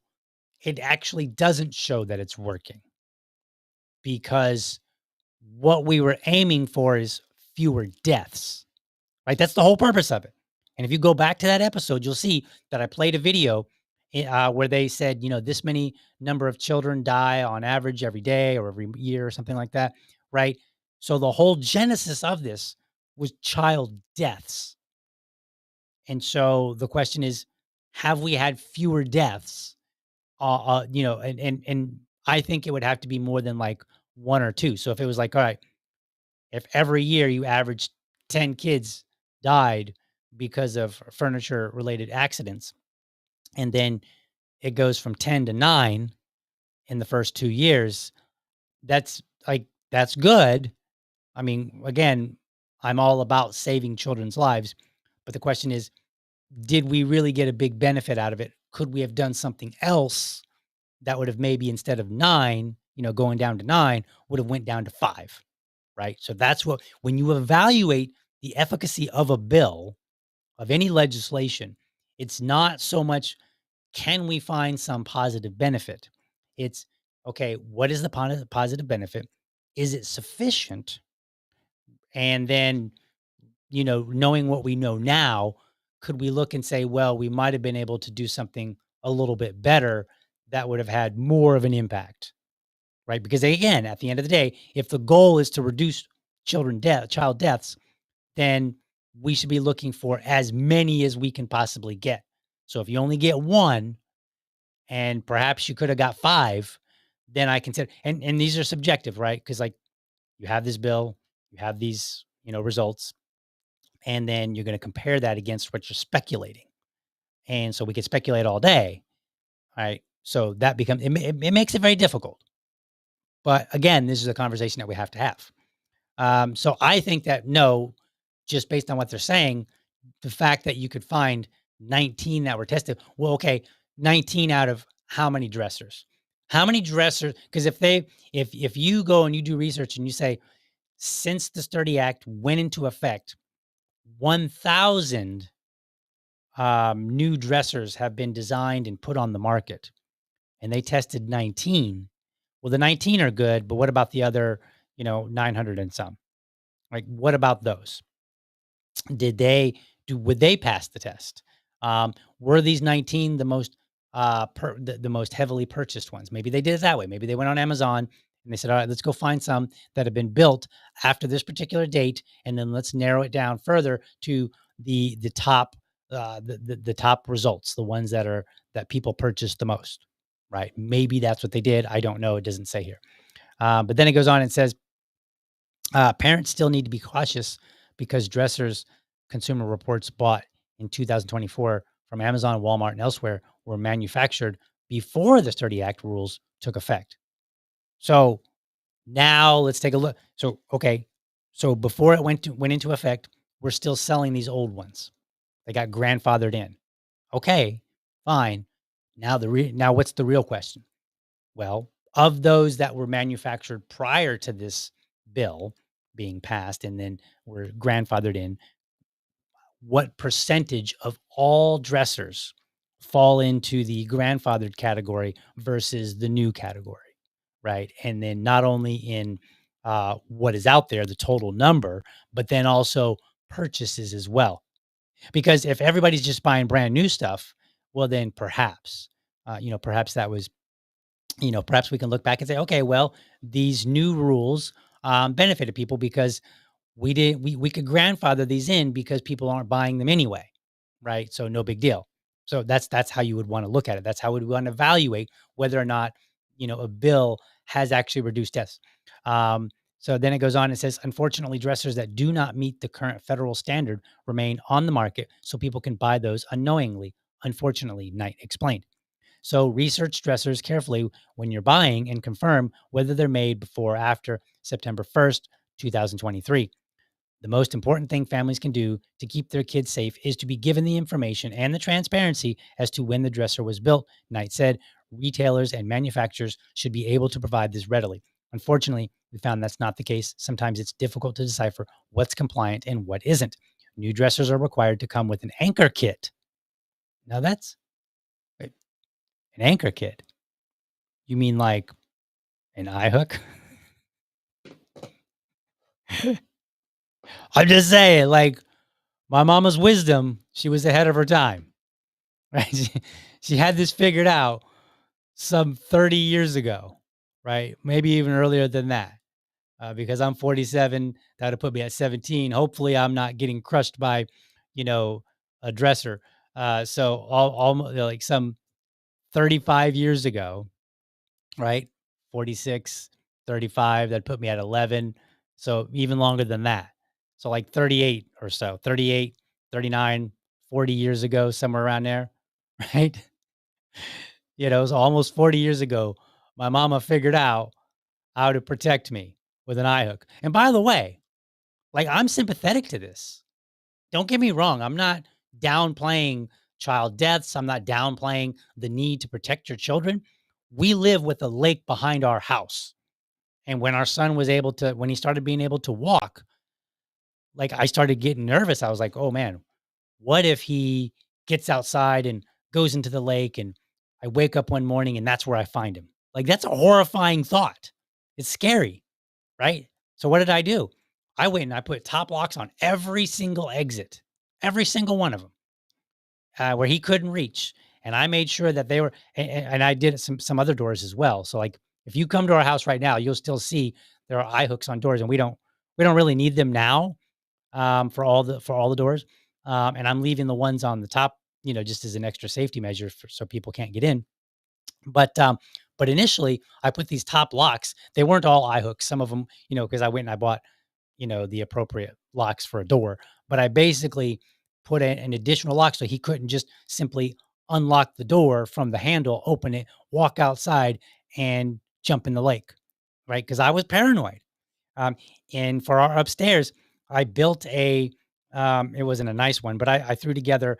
it actually doesn't show that it's working because what we were aiming for is fewer deaths, right? That's the whole purpose of it. And if you go back to that episode, you'll see that I played a video where they said, this many number of children die on average every day or every year or something like that, right? So the whole genesis of this was child deaths. And so the question is, have we had fewer deaths? And I think it would have to be more than like one or two. So if it was like, all right, if every year you average 10 kids died because of furniture related accidents, and then it goes from 10 to 9 in the first 2 years, that's good. I mean, again, I'm all about saving children's lives, but the question is, did we really get a big benefit out of it? Could we have done something else that would have maybe instead of 9, going down to 9, would have went down to 5? Right? So that's what when you evaluate the efficacy of a bill, of any legislation, it's not so much can we find some positive benefit? It's okay, what is the positive benefit? Is it sufficient? And then, knowing what we know now, could we look and say, well, we might have been able to do something a little bit better that would have had more of an impact? Right? Because again, at the end of the day, if the goal is to reduce child deaths, then we should be looking for as many as we can possibly get. So if you only get one and perhaps you could have got 5, then I consider and these are subjective, right? Because like you have this bill, you have these, results, and then you're going to compare that against what you're speculating. And so we could speculate all day, right? So that becomes it makes it very difficult. But again, this is a conversation that we have to have. So I think that no, just based on what they're saying, the fact that you could find 19 that were tested. Well, okay, 19 out of how many dressers? How many dressers? Because if you go and you do research and you say since the Sturdy Act went into effect, 1,000 new dressers have been designed and put on the market, and they tested 19. Well, the 19 are good, but what about the other, 900 and some? Like, what about those? Did they would they pass the test? Were these 19 the most the most heavily purchased ones? Maybe they did it that way. Maybe they went on Amazon and they said, "All right, let's go find some that have been built after this particular date, and then let's narrow it down further to the top the top results, the ones that people purchased the most." Right? Maybe that's what they did. I don't know. It doesn't say here. But then it goes on and says parents still need to be cautious because dressers Consumer Reports bought in 2024 from Amazon, Walmart, and elsewhere were manufactured before the Sturdy Act rules took effect. So now let's take a look. So okay, so before it went into effect, we're still selling these old ones. They got grandfathered in. Okay, fine. Now what's the real question? Well, of those that were manufactured prior to this bill being passed and then were grandfathered in, what percentage of all dressers fall into the grandfathered category versus the new category, right? And then not only in what is out there, the total number, but then also purchases as well. Because if everybody's just buying brand new stuff, well, then perhaps, perhaps that was perhaps we can look back and say, okay, well, these new rules benefited people because we could grandfather these in because people aren't buying them anyway, right? So no big deal. So that's how you would want to look at it. That's how we would want to evaluate whether or not a bill has actually reduced deaths. So then it goes on and says, unfortunately, dressers that do not meet the current federal standard remain on the market, so people can buy those unknowingly. Unfortunately, Knight explained. So research dressers carefully when you're buying and confirm whether they're made before or after September 1st, 2023. The most important thing families can do to keep their kids safe is to be given the information and the transparency as to when the dresser was built. Knight said retailers and manufacturers should be able to provide this readily. Unfortunately, we found that's not the case. Sometimes it's difficult to decipher what's compliant and what isn't. New dressers are required to come with an anchor kit. Now that's wait, an anchor kit. You mean like an eye hook? I'm just saying, like my mama's wisdom, she was ahead of her time, right? She had this figured out some 30 years ago, right? Maybe even earlier than that. Because I'm 47, that would put me at 17. Hopefully, I'm not getting crushed by, you know, a dresser. So all like some 35 years ago, right? 46, 35, that put me at 11. So even longer than that. So like 38 or so, 38, 39, 40 years ago, somewhere around there, right? It was almost 40 years ago. My mama figured out how to protect me with an eye hook. And by the way, like I'm sympathetic to this. Don't get me wrong. I'm not downplaying child deaths. I'm not downplaying the need to protect your children. We live with a lake behind our house. And when our son was when he started being able to walk, like I started getting nervous. I was like, oh man, what if he gets outside and goes into the lake and I wake up one morning and that's where I find him? Like that's a horrifying thought. It's scary, right? So what did I do? I went and I put top locks on every single exit, every single one of them, where he couldn't reach. And I made sure that they were, and I did some other doors as well. So like, if you come to our house right now, you'll still see there are eye hooks on doors, and we don't really need them now for all the doors. And I'm leaving the ones on the top, just as an extra safety measure so people can't get in. But initially, I put these top locks. They weren't all eye hooks. Some of them, because I went and I bought the appropriate locks for a door. But I basically put an additional lock so he couldn't just simply unlock the door from the handle, open it, walk outside, and jump in the lake, right? Because I was paranoid. Um, and for our upstairs, I built it wasn't a nice one, but I threw together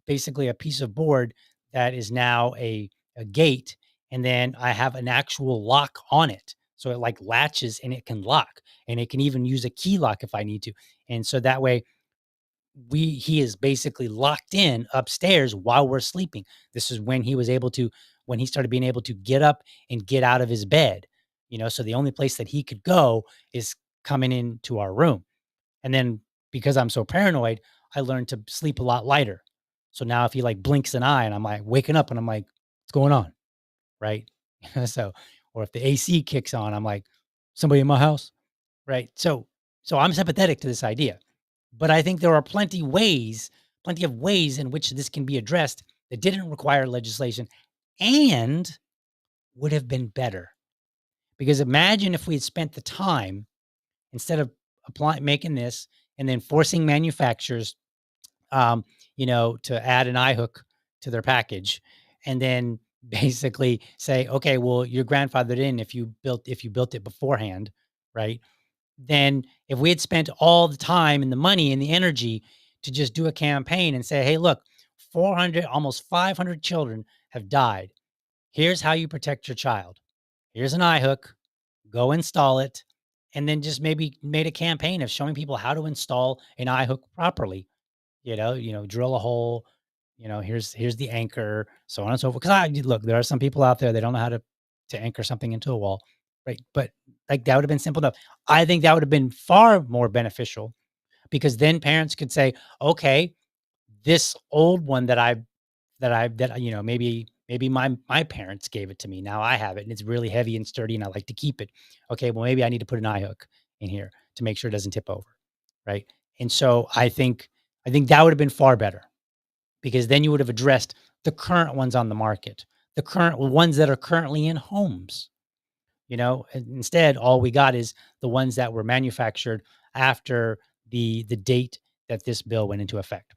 basically a piece of board that is now a gate. And then I have an actual lock on it. So it like latches and it can lock and it can even use a key lock if I need to. And so that way he is basically locked in upstairs while we're sleeping. This is when he started being able to get up and get out of his bed. So the only place that he could go is coming into our room. And then because I'm so paranoid, I learned to sleep a lot lighter. So now if he like blinks an eye and I'm like waking up and I'm like, what's going on? Right. So, or if the AC kicks on, I'm like, somebody in my house. Right. So I'm sympathetic to this idea, but I think there are plenty of ways in which this can be addressed that didn't require legislation and would have been better. Because imagine if we had spent the time instead of making this and then forcing manufacturers, um, to add an eye hook to their package, and then basically say, okay, well, you're grandfathered in if you built it beforehand, right? Then if we had spent all the time and the money and the energy to just do a campaign and say, hey, look, 400, almost 500 children have died. Here's how you protect your child. Here's an eye hook. Go install it. And then just maybe made a campaign of showing people how to install an eye hook properly. Drill a hole. Here's the anchor, so on and so forth. Because I look, there are some people out there they don't know how to anchor something into a wall, right? But like that would have been simple enough. I think that would have been far more beneficial because then parents could say, okay, this old one maybe my parents gave it to me. Now I have it and it's really heavy and sturdy and I like to keep it. Okay, well maybe I need to put an eye hook in here to make sure it doesn't tip over, right? And so I think that would have been far better because then you would have addressed the current ones on the market, the current ones that are currently in homes. And instead all we got is the ones that were manufactured after the date that this bill went into effect.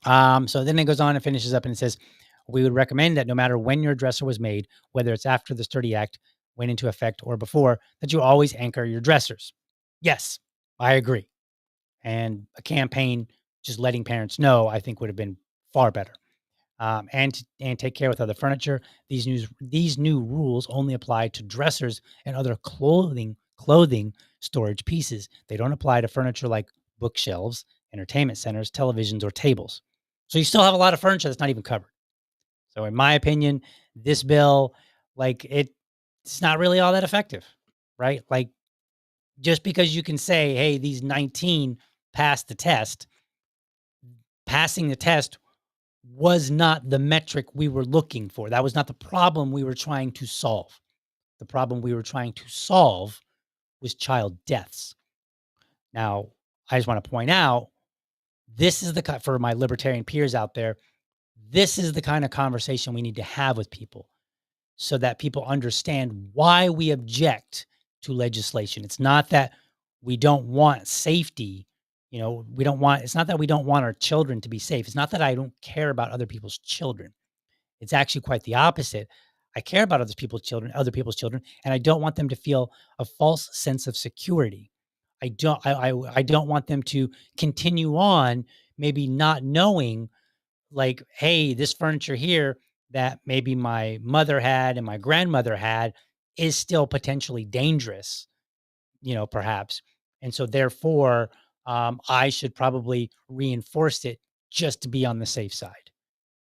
So then it goes on and finishes up and it says, we would recommend that no matter when your dresser was made, whether it's after the Sturdy Act went into effect or before, that you always anchor your dressers. Yes, I agree. And a campaign just letting parents know, I think would have been far better. And take care with other furniture. These new rules only apply to dressers and other clothing storage pieces. They don't apply to furniture like bookshelves, entertainment centers, televisions, or tables. So you still have a lot of furniture that's not even covered. So in my opinion, this bill, like it's not really all that effective, right? Like just because you can say, hey, these 19 passed the test, passing the test was not the metric we were looking for. That was not the problem we were trying to solve. The problem we were trying to solve was child deaths. Now, I just want to point out this is for my libertarian peers out there, this is the kind of conversation we need to have with people so that people understand why we object to legislation. It's not that we don't want safety. It's not that we don't want our children to be safe. It's not that I don't care about other people's children. It's actually quite the opposite. I care about other people's children, and I don't want them to feel a false sense of security. I don't want them to continue on maybe not knowing like, hey, this furniture here that maybe my mother had and my grandmother had is still potentially dangerous, perhaps. And so therefore, I should probably reinforce it just to be on the safe side.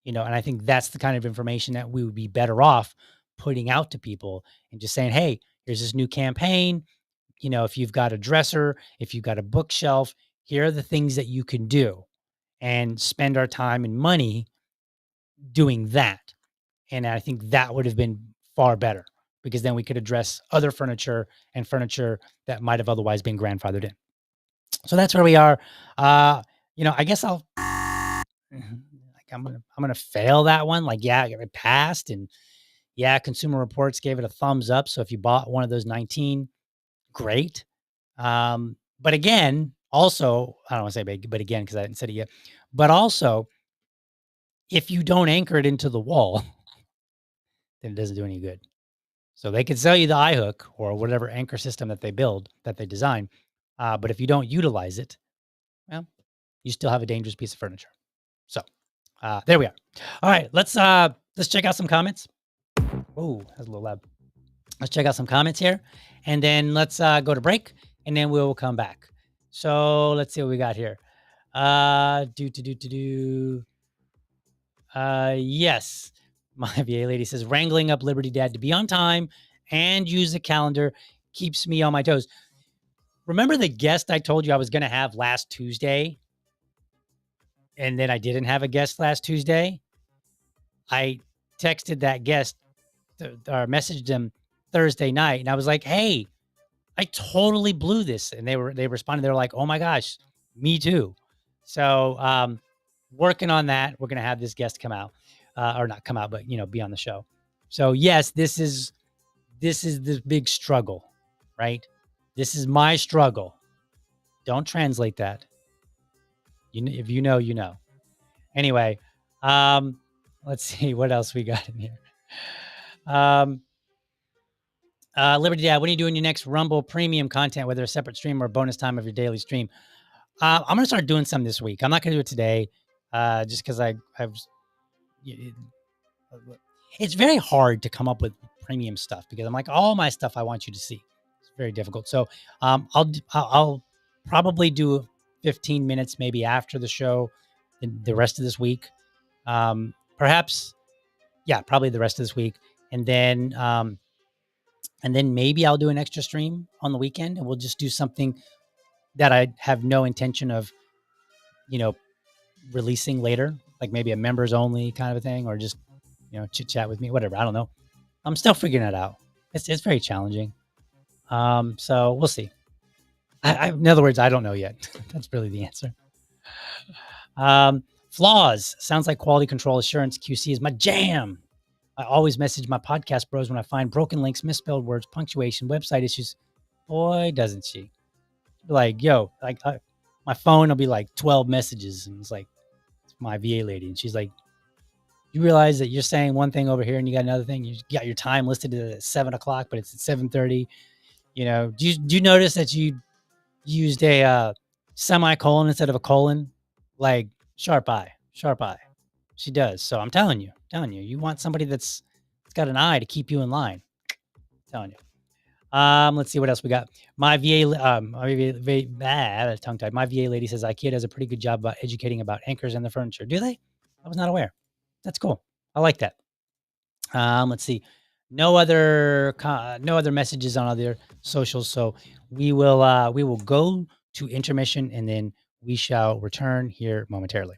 And I think that's the kind of information that we would be better off putting out to people and just saying, hey, here's this new campaign. If you've got a dresser, if you've got a bookshelf, here are the things that you can do and spend our time and money doing that. And I think that would have been far better because then we could address other furniture and furniture that might have otherwise been grandfathered in. So that's where we are. I guess I'm gonna fail that one. Like, yeah, it passed, and yeah, Consumer Reports gave it a thumbs up. So if you bought one of those 19, great. But again, also, I don't want to say but again, because I didn't say it yet. But also, if you don't anchor it into the wall, then it doesn't do any good. So they could sell you the eye hook or whatever anchor system that they design. But if you don't utilize it, well, you still have a dangerous piece of furniture. So there we are. All right, let's check out some comments. Oh, that's a little loud. Let's check out some comments here, and then let's go to break, and then we'll come back. So let's see what we got here. Yes, my VA lady says wrangling up Liberty Dad to be on time and use the calendar. Keeps me on my toes. Remember the guest I told you I was going to have last Tuesday? And then I didn't have a guest last Tuesday? I texted that guest or messaged him Thursday night and I was like, "Hey, I totally blew this." And they responded. They were like, "Oh my gosh, me too." So, working on that. We're going to have this guest come out, or not come out, but be on the show. So yes, this is the big struggle, right? This is my struggle. Don't translate that. If you know, you know. Anyway, um, let's see what else we got in here. Um, Liberty Dad, when are you doing your next Rumble premium content, whether a separate stream or a bonus time of your daily stream? I'm gonna start doing some this week. I'm not gonna do it today, just because I've it's very hard to come up with premium stuff because I'm like all my stuff I want you to see. It's very difficult. So I'll probably do 15 minutes maybe after the show, the rest of this week. Perhaps, yeah, probably the rest of this week, and then maybe I'll do an extra stream on the weekend, and we'll just do something that I have no intention of, you know, releasing later, like maybe a members only kind of a thing, or just chit chat with me, whatever. I don't know. I'm still figuring it out. It's very challenging. So we'll see. In other words, I don't know yet. That's really the answer. Flaws sounds like quality control assurance QC is my jam. I always message my podcast bros when I find broken links, misspelled words, punctuation, website issues. Boy, doesn't she? Like, yo, like my phone will be like 12 messages, and it's like it's my VA lady, and she's like, "You realize that you're saying one thing over here, and you got another thing. You got your time listed at 7 o'clock, but it's at 7:30. Do you notice that you used a semicolon instead of a colon? Like sharp eye, sharp eye. She does. So I'm telling you, you want somebody that's got an eye to keep you in line. I'm telling you. Let's see what else we got. My tongue tied. My VA lady says IKEA does a pretty good job about educating about anchors and the furniture. Do they? I was not aware. That's cool. I like that. Let's see. No other messages on other socials. So we will go to intermission and then we shall return here momentarily.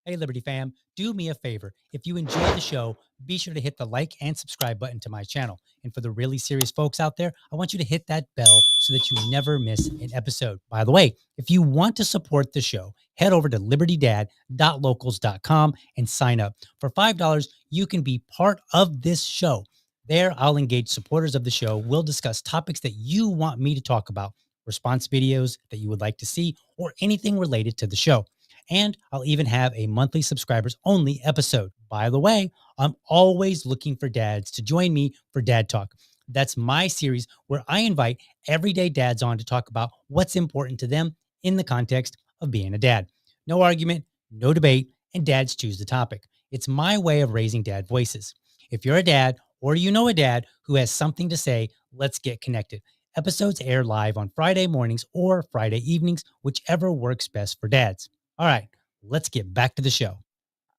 Hey, Liberty fam, do me a favor. If you enjoyed the show, be sure to hit the like and subscribe button to my channel. And for the really serious folks out there, I want you to hit that bell so that you never miss an episode. By the way, if you want to support the show, head over to libertydad.locals.com and sign up. For $5, you can be part of this show. There, I'll engage supporters of the show. We'll discuss topics that you want me to talk about, response videos that you would like to see, or anything related to the show. And I'll even have a monthly subscribers only episode. By the way, I'm always looking for dads to join me for Dad Talk. That's my series where I invite everyday dads on to talk about what's important to them in the context of being a dad. No argument, no debate, and dads choose the topic. It's my way of raising dad voices. If you're a dad or you know a dad who has something to say, let's get connected. Episodes air live on Friday mornings or Friday evenings, whichever works best for dads. All right, let's get back to the show.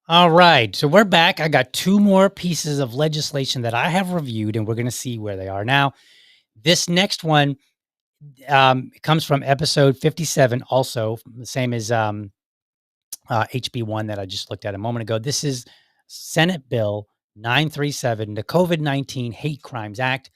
All right, so we're back. I got two more pieces of legislation that I have reviewed, and we're going to see where they are now. This next one comes from episode 57, also the same as HB1 that I just looked at a moment ago. This is Senate Bill 937, the COVID-19 Hate Crimes Act.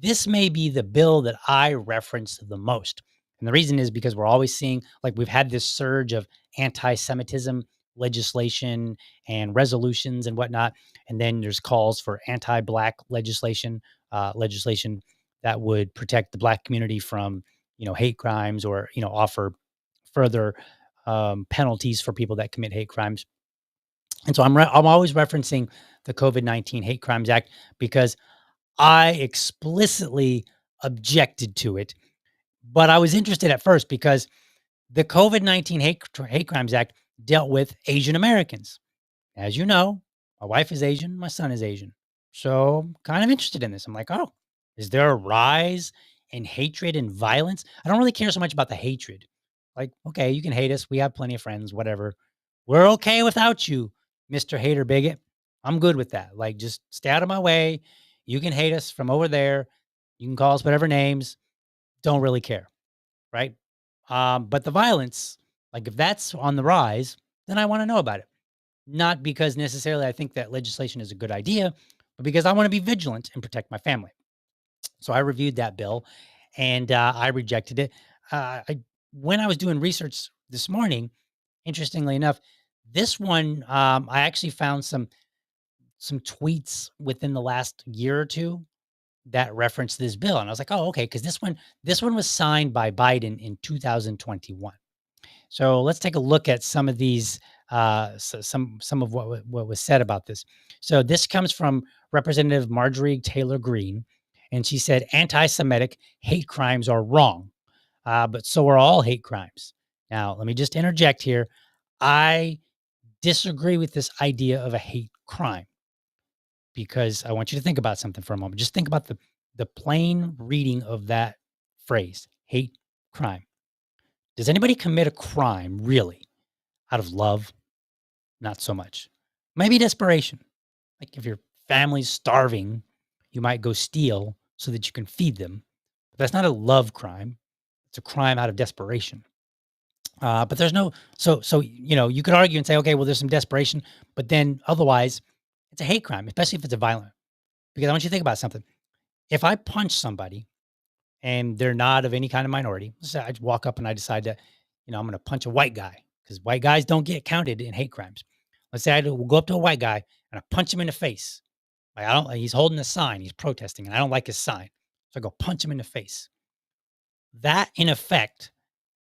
This may be the bill that I reference the most. And the reason is because we're always seeing, like, we've had this surge of anti-Semitism legislation and resolutions and whatnot. And then there's calls for anti-Black legislation that would protect the Black community from, hate crimes or, offer further penalties for people that commit hate crimes. And so I'm always referencing the COVID-19 Hate Crimes Act because I explicitly objected to it. But I was interested at first because the COVID-19 Hate Crimes Act dealt with Asian Americans. As you know, my wife is Asian, my son is Asian. So I'm kind of interested in this. I'm like, oh, is there a rise in hatred and violence? I don't really care so much about the hatred. Like, okay, you can hate us. We have plenty of friends, whatever. We're okay without you, Mr. Hater Bigot. I'm good with that. Like, just stay out of my way. You can hate us from over there. You can call us whatever names. Don't really care, right? But the violence, like if that's on the rise, then I want to know about it. Not because necessarily I think that legislation is a good idea, but because I want to be vigilant and protect my family. So I reviewed that bill, and I rejected it. When I was doing research this morning, interestingly enough, this one I actually found some tweets within the last year or two that referenced this bill, and I was like, oh, okay, because this one was signed by Biden in 2021. So let's take a look at some of these, some of what was said about this. So this comes from Representative Marjorie Taylor Greene, and she said anti-Semitic hate crimes are wrong, but so are all hate crimes. Now, let me just interject here. I disagree with this idea of a hate crime because I want you to think about something for a moment. Just think about the plain reading of that phrase, hate crime. Does anybody commit a crime really out of love? Not so much. Maybe desperation. Like if your family's starving, you might go steal so that you can feed them. But that's not a love crime. It's a crime out of desperation. But there's no so you could argue and say, okay, well, there's some desperation, but then otherwise, it's a hate crime, especially if it's a violent. Because I want you to think about something. If I punch somebody and they're not of any kind of minority, let's say I just walk up and I decide that, I'm going to punch a white guy because white guys don't get counted in hate crimes. Let's say will go up to a white guy and I punch him in the face. Like I don't, he's holding a sign, he's protesting, and I don't like his sign, so I go punch him in the face. That, in effect,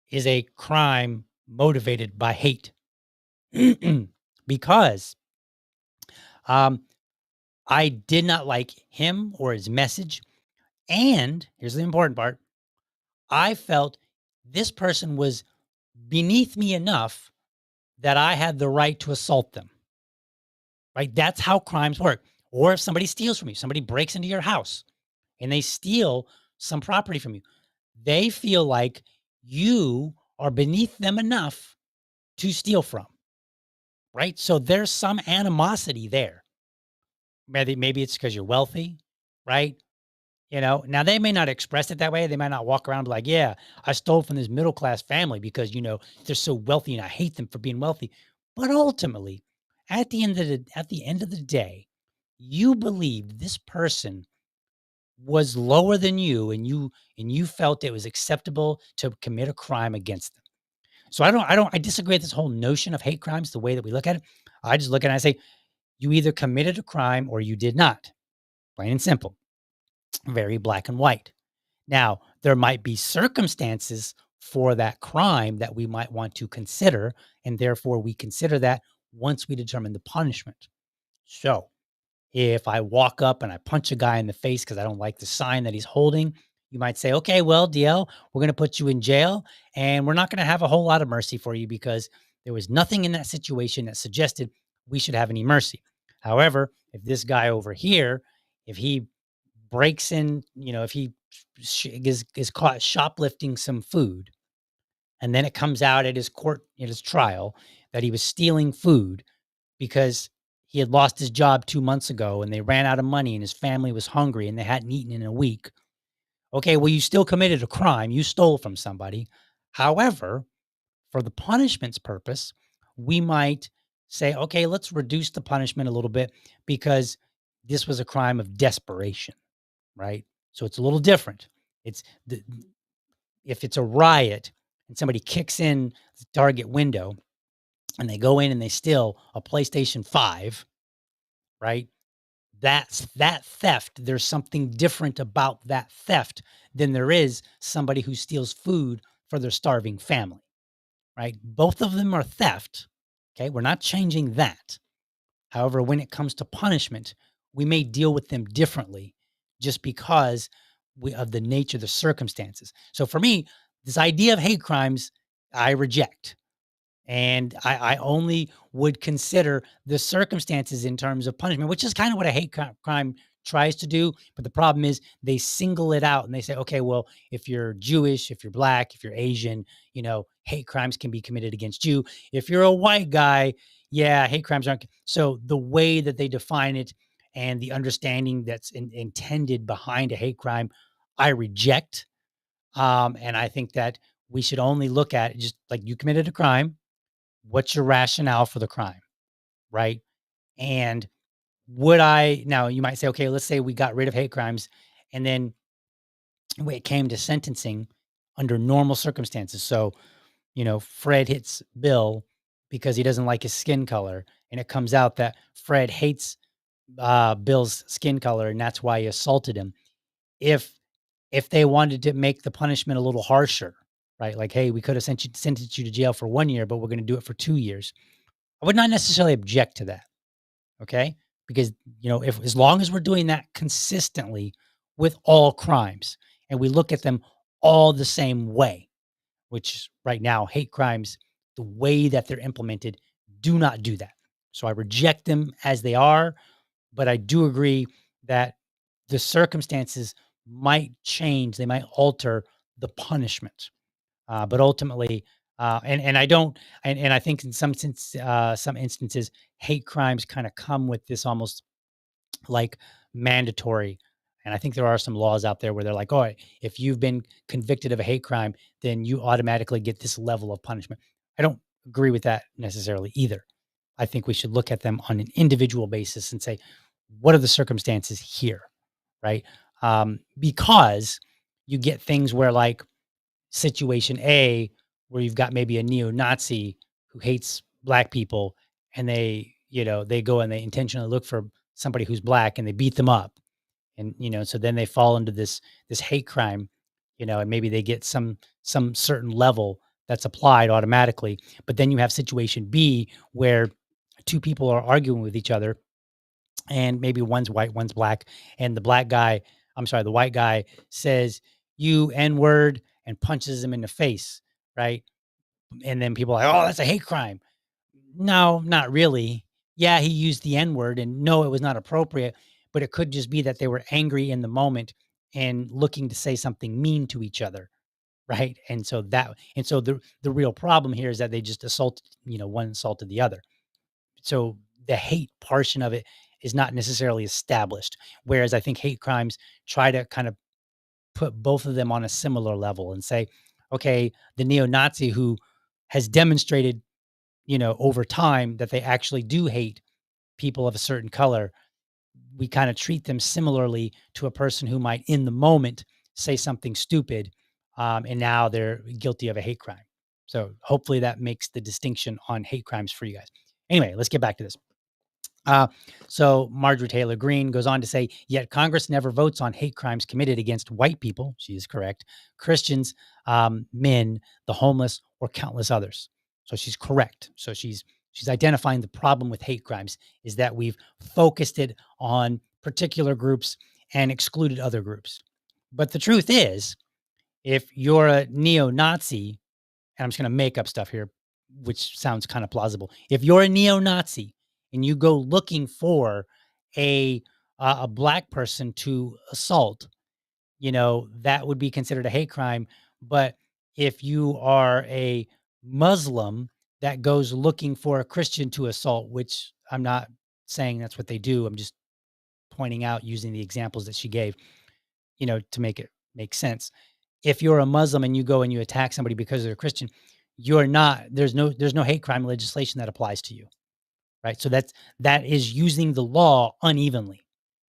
is a crime motivated by hate, because um, I did not like him or his message. And here's the important part: I felt this person was beneath me enough that I had the right to assault them, right? That's how crimes work. Or if somebody steals from you, somebody breaks into your house and they steal some property from you, they feel like you are beneath them enough to steal from, right? So there's some animosity there. Maybe it's because you're wealthy, right? Now they may not express it that way. They might not walk around and be like, yeah, I stole from this middle class family because, they're so wealthy and I hate them for being wealthy. But ultimately, at the end of the day, you believe this person was lower than you, and you felt it was acceptable to commit a crime against them. So I disagree with this whole notion of hate crimes, the way that we look at it. I just look at it and I say, you either committed a crime or you did not. Plain and simple. Very black and white. Now, there might be circumstances for that crime that we might want to consider, and therefore we consider that once we determine the punishment. So, if I walk up and I punch a guy in the face because I don't like the sign that he's holding, you might say, okay, well, DL, we're going to put you in jail and we're not going to have a whole lot of mercy for you because there was nothing in that situation that suggested we should have any mercy. However, if this guy over here, if he breaks in, if he is caught shoplifting some food, and then it comes out at his trial that he was stealing food because he had lost his job 2 months ago and they ran out of money and his family was hungry and they hadn't eaten in a week. Okay, well, you still committed a crime. You stole from somebody. However, for the punishment's purpose, we might say, okay, let's reduce the punishment a little bit because this was a crime of desperation, right? So it's a little different. It's the, if it's a riot and somebody kicks in the Target window and they go in and they steal a PlayStation 5, right? That theft. There's something different about that theft than there is somebody who steals food for their starving family, right? Both of them are theft. Okay. We're not changing that. However, when it comes to punishment, we may deal with them differently just because of the nature of the circumstances. So for me, this idea of hate crimes, I reject. And I only would consider the circumstances in terms of punishment, which is kind of what a crime tries to do. But the problem is they single it out and they say, okay, well, if you're Jewish, if you're black, if you're Asian, hate crimes can be committed against you. If you're a white guy, yeah, hate crimes aren't. So the way that they define it and the understanding that's intended behind a hate crime, I reject. And I think that we should only look at just like you committed a crime. What's your rationale for the crime? Right. And would I now you might say, okay, let's say we got rid of hate crimes and then when it came to sentencing under normal circumstances. So, Fred hits Bill because he doesn't like his skin color. And it comes out that Fred hates Bill's skin color and that's why he assaulted him. If if they wanted to make the punishment a little harsher, right? Like, hey, we could have sentenced you to jail for 1 year, but we're going to do it for 2 years. I would not necessarily object to that. Okay. Because, if as long as we're doing that consistently with all crimes and we look at them all the same way, which right now, hate crimes, the way that they're implemented, do not do that. So I reject them as they are, but I do agree that the circumstances might change, they might alter the punishment. But ultimately, and I don't, and I think in some instances, hate crimes kind of come with this almost like mandatory. And I think there are some laws out there where they're like, "Oh, if you've been convicted of a hate crime, then you automatically get this level of punishment." I don't agree with that necessarily either. I think we should look at them on an individual basis and say, what are the circumstances here, right? Because you get things where, like, situation A, where you've got maybe a neo-Nazi who hates black people, and they go and they intentionally look for somebody who's black and they beat them up. And, so then they fall into this hate crime, and maybe they get some certain level that's applied automatically. But then you have situation B where two people are arguing with each other and maybe one's white, one's black, and the white guy says, "You N word," and punches him in the face, right? And then people are like, "Oh, that's a hate crime." No, not really. Yeah, he used the N word, and no, it was not appropriate, but it could just be that they were angry in the moment and looking to say something mean to each other, right? And so the real problem here is that they just one assaulted the other. So the hate portion of it is not necessarily established. Whereas I think hate crimes try to kind of put both of them on a similar level and say, okay, the neo-Nazi who has demonstrated, over time that they actually do hate people of a certain color, we kind of treat them similarly to a person who might in the moment say something stupid, and now they're guilty of a hate crime. So hopefully that makes the distinction on hate crimes for you guys. Anyway, let's get back to this. Uh, so Marjorie Taylor Greene goes on to say, yet Congress never votes on hate crimes committed against white people. She is correct. Christians, men, the homeless, or countless others. So she's correct. So she's identifying the problem with hate crimes is that we've focused it on particular groups and excluded other groups. But the truth is, if you're a neo-Nazi, and I'm just going to make up stuff here, which sounds kind of plausible. If you're a neo-Nazi and you go looking for a a black person to assault, that would be considered a hate crime. But if you are a Muslim that goes looking for a Christian to assault, which I'm not saying that's what they do, I'm just pointing out using the examples that she gave, to make it make sense. If you're a Muslim and you go and you attack somebody because they're a Christian, you're not there's no hate crime legislation that applies to you, right? So that is using the law unevenly,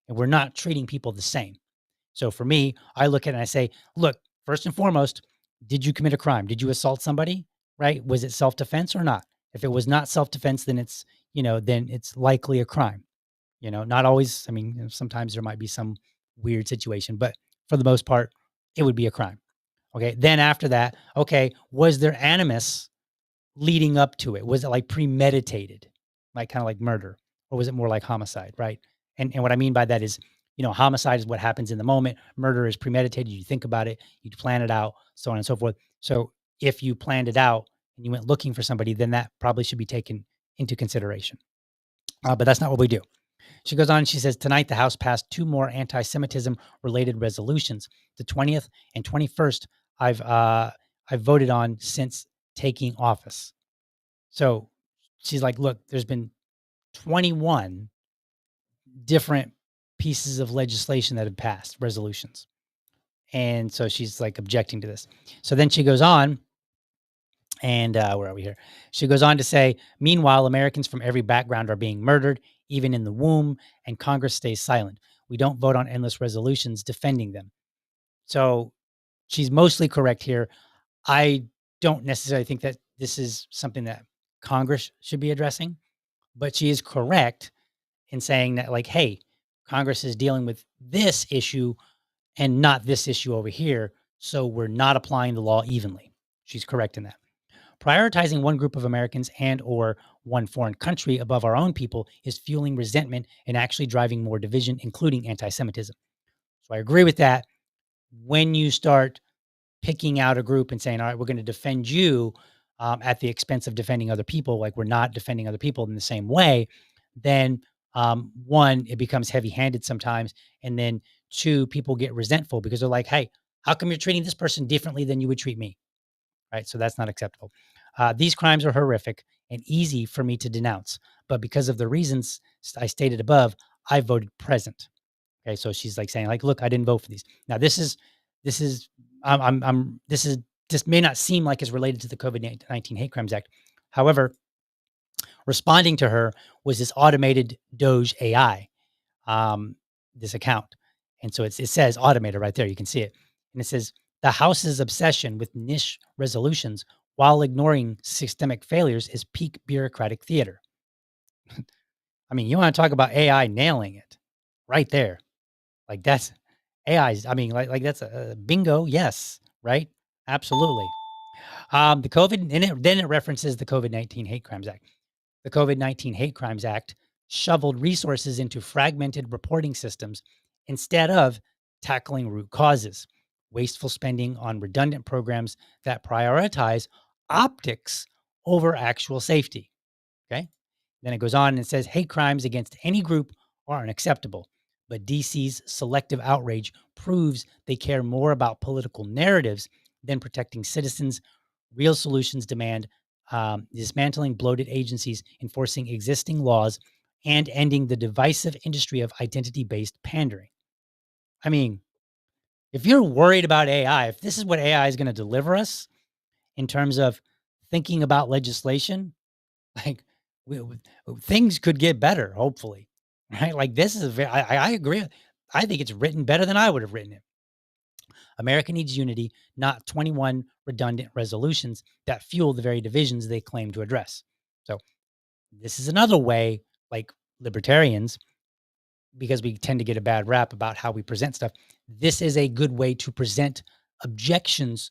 and we're not treating people the same. So for me, I look at it and I say, look, first and foremost, did you commit a crime? Did you assault somebody? Right? Was it self-defense or not? If it was not self-defense, then it's likely a crime. Not always. I mean, sometimes there might be some weird situation, but for the most part, it would be a crime. Okay. Then after that, okay, was there animus leading up to it? Was it like premeditated, like kind of like murder, or was it more like homicide? Right. And what I mean by that is, homicide is what happens in the moment. Murder is premeditated. You think about it, you plan it out, so on and so forth. So if you planned it out and you went looking for somebody, then that probably should be taken into consideration. But that's not what we do. She goes on, she says, tonight the House passed two more anti Semitism related resolutions. The 20th and 21st, I've voted on since taking office. So she's like, look, there's been 21 different pieces of legislation that have passed, resolutions. And so she's like objecting to this. So then she goes on, and where are we here? She goes on to say, meanwhile, Americans from every background are being murdered, even in the womb, and Congress stays silent. We don't vote on endless resolutions defending them. So she's mostly correct here. I don't necessarily think that this is something that Congress should be addressing, but she is correct in saying that, like, hey, Congress is dealing with this issue and not this issue over here. So we're not applying the law evenly. She's correct in that. Prioritizing one group of Americans and or one foreign country above our own people is fueling resentment and actually driving more division, including anti-Semitism. So I agree with that. When you start picking out a group and saying, all right, we're going to defend you at the expense of defending other people, like we're not defending other people in the same way, then one, it becomes heavy handed sometimes. And then two, people get resentful because they're like, hey, how come you're treating this person differently than you would treat me? Right. So that's not acceptable. These crimes are horrific and easy for me to denounce. But because of the reasons I stated above, I voted present. Okay, so she's like saying, like, look, I didn't vote for these. Now, this is, this is, this may not seem like it's related to the COVID-19 Hate Crimes Act. However, responding to her was this automated Doge AI, this account. And so it says automated right there. You can see it. And it says, the House's obsession with niche resolutions while ignoring systemic failures is peak bureaucratic theater. I mean, you want to talk about AI nailing it right there. Like that's AI's, I mean, like that's a bingo, yes, right? Absolutely. The COVID, and then it references the COVID-19 Hate Crimes Act. The COVID-19 Hate Crimes Act shoveled resources into fragmented reporting systems instead of tackling root causes. Wasteful spending on redundant programs that prioritize optics over actual safety. Okay. Then it goes on and says hate crimes against any group are unacceptable. But DC's selective outrage proves they care more about political narratives than protecting citizens. Real solutions demand dismantling bloated agencies, enforcing existing laws, and ending the divisive industry of identity based pandering. I mean, if you're worried about AI, if this is what AI is going to deliver us in terms of thinking about legislation, like, we things could get better, hopefully, right? Like, this is a very I agree. I think it's written better than I would have written it. America needs unity, not 21 redundant resolutions that fuel the very divisions they claim to address. So, this is another way, like libertarians, because we tend to get a bad rap about how we present stuff. This is a good way to present objections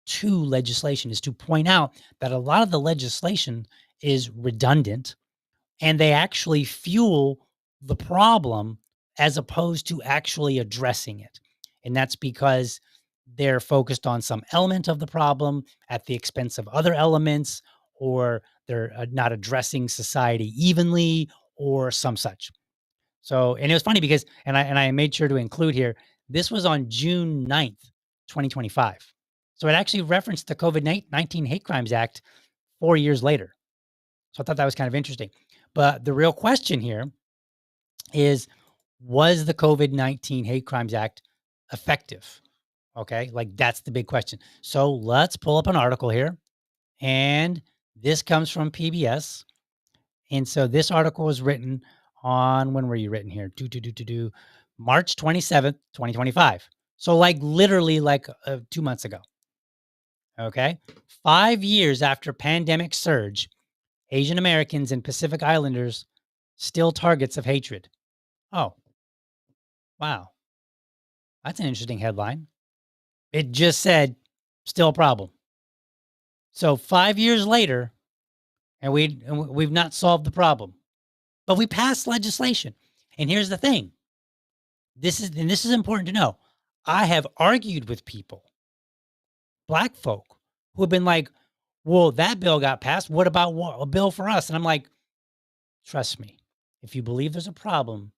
to legislation, is to point out that a lot of the legislation is redundant and they actually fuel the problem as opposed to actually addressing it. And that's because they're focused on some element of the problem at the expense of other elements, or they're not addressing society evenly, or some such. So, and it was funny because, and I made sure to include here, this was on June 9th, 2025. So it actually referenced the COVID-19 Hate Crimes Act 4 years later. So I thought that was kind of interesting. But the real question here is, was the COVID-19 Hate Crimes Act effective? Okay, like that's the big question. So let's pull up an article here. And this comes from PBS. And so this article was written on, when were you written here? March 27th, 2025. So like literally like 2 months ago. Okay. 5 years after pandemic surge, Asian Americans and Pacific Islanders still targets of hatred. Oh, wow. That's an interesting headline. It just said still a problem. So 5 years later, and we've not solved the problem, but we passed legislation. And here's the thing. This is important to know. I have argued with people, black folk, who have been like, well, that bill got passed. What about a bill for us? And I'm like, trust me, if you believe there's a problem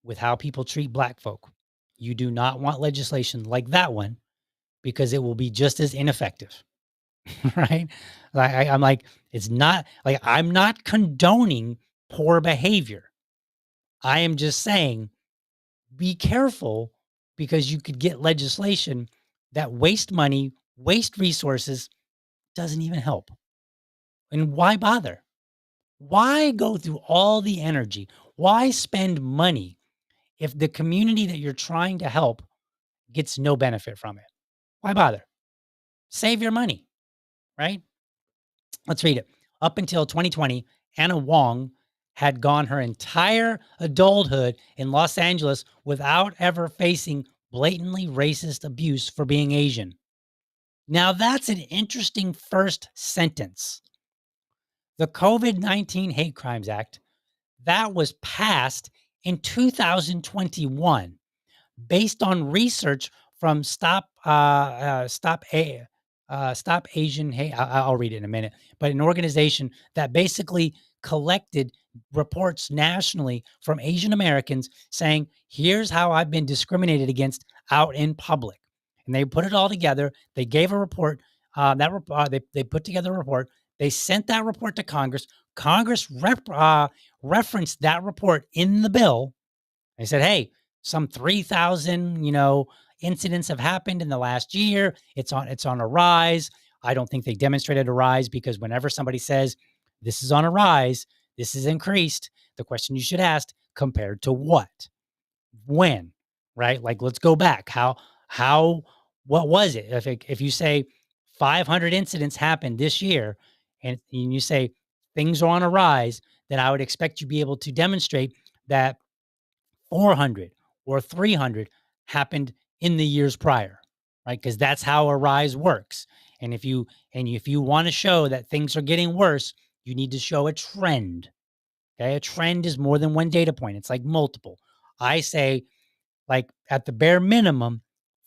with how people treat black folk, you do not want legislation like that one because it will be just as ineffective. Right? Like I'm like, it's not like I'm not condoning poor behavior. I am just saying be careful because you could get legislation that waste money, waste resources, doesn't even help. And why bother? Why go through all the energy? Why spend money if the community that you're trying to help gets no benefit from it? Why bother? Save your money, right? Let's read it. Up until 2020, Anna Wong had gone her entire adulthood in Los Angeles without ever facing blatantly racist abuse for being Asian. Now, that's an interesting first sentence. The COVID-19 Hate Crimes Act, that was passed in 2021 based on research from Stop Asian Hate. I'll read it in a minute, but an organization that basically collected reports nationally from Asian Americans saying, "Here's how I've been discriminated against out in public," and they put it all together. They gave a report. They put together a report. They sent that report to Congress. Congress referenced that report in the bill. They said, "Hey, some 3,000, incidents have happened in the last year. It's on a rise." I don't think they demonstrated a rise because whenever somebody says this is on a rise, this is increased, the question you should ask, compared to what? When? Right? Like, let's go back. How what was it? If you say 500 incidents happened this year and you say things are on a rise, then I would expect you to be able to demonstrate that 400 or 300 happened in the years prior, right? Because that's how a rise works. And if you want to show that things are getting worse, you need to show a trend. Okay, a trend is more than one data point. It's like multiple. I say, like, at the bare minimum,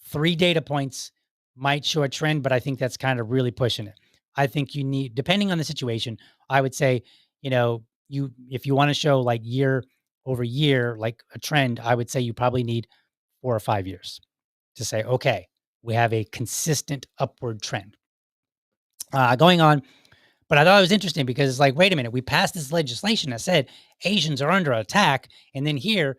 3 data points might show a trend, but I think that's kind of really pushing it. I think you need, depending on the situation, I would say, if you want to show like year over year, like a trend, I would say you probably need 4 or 5 years to say, okay, we have a consistent upward trend going on. But I thought it was interesting because it's like, wait a minute, we passed this legislation that said Asians are under attack. And then here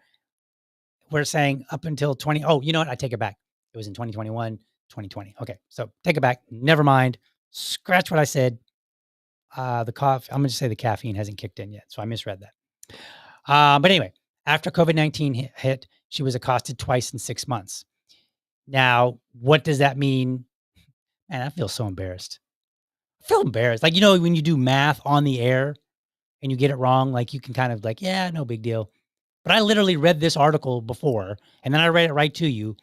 we're saying up until 20. Oh, you know what? I take it back. It was in 2021, 2020. Okay. So take it back. Never mind. Scratch what I said. The cough, I'm going to say the caffeine hasn't kicked in yet. So I misread that. But anyway, after COVID-19 hit, she was accosted twice in 6 months. Now, what does that mean? Man, I feel so embarrassed. I feel embarrassed. Like, when you do math on the air and you get it wrong, like you can kind of like, yeah, no big deal. But I literally read this article before and then I read it right to you.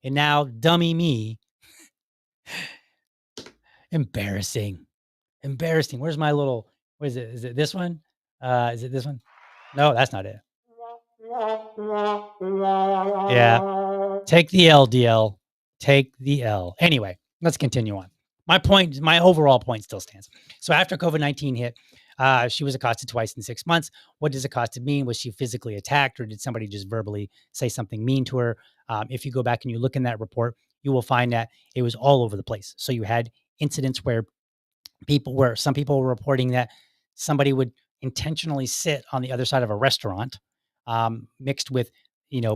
And now, dummy me, embarrassing. Embarrassing. Where's my little, what is it? Is it this one? Is it this one? No, that's not it. Yeah. Take the L, DL. Take the L. Anyway, let's continue on. My overall point still stands. So after COVID-19 hit, she was accosted twice in 6 months. What does accosted mean? Was she physically attacked or did somebody just verbally say something mean to her? If you go back and you look in that report, you will find that it was all over the place. So you had incidents where some people were reporting that somebody would intentionally sit on the other side of a restaurant, mixed with,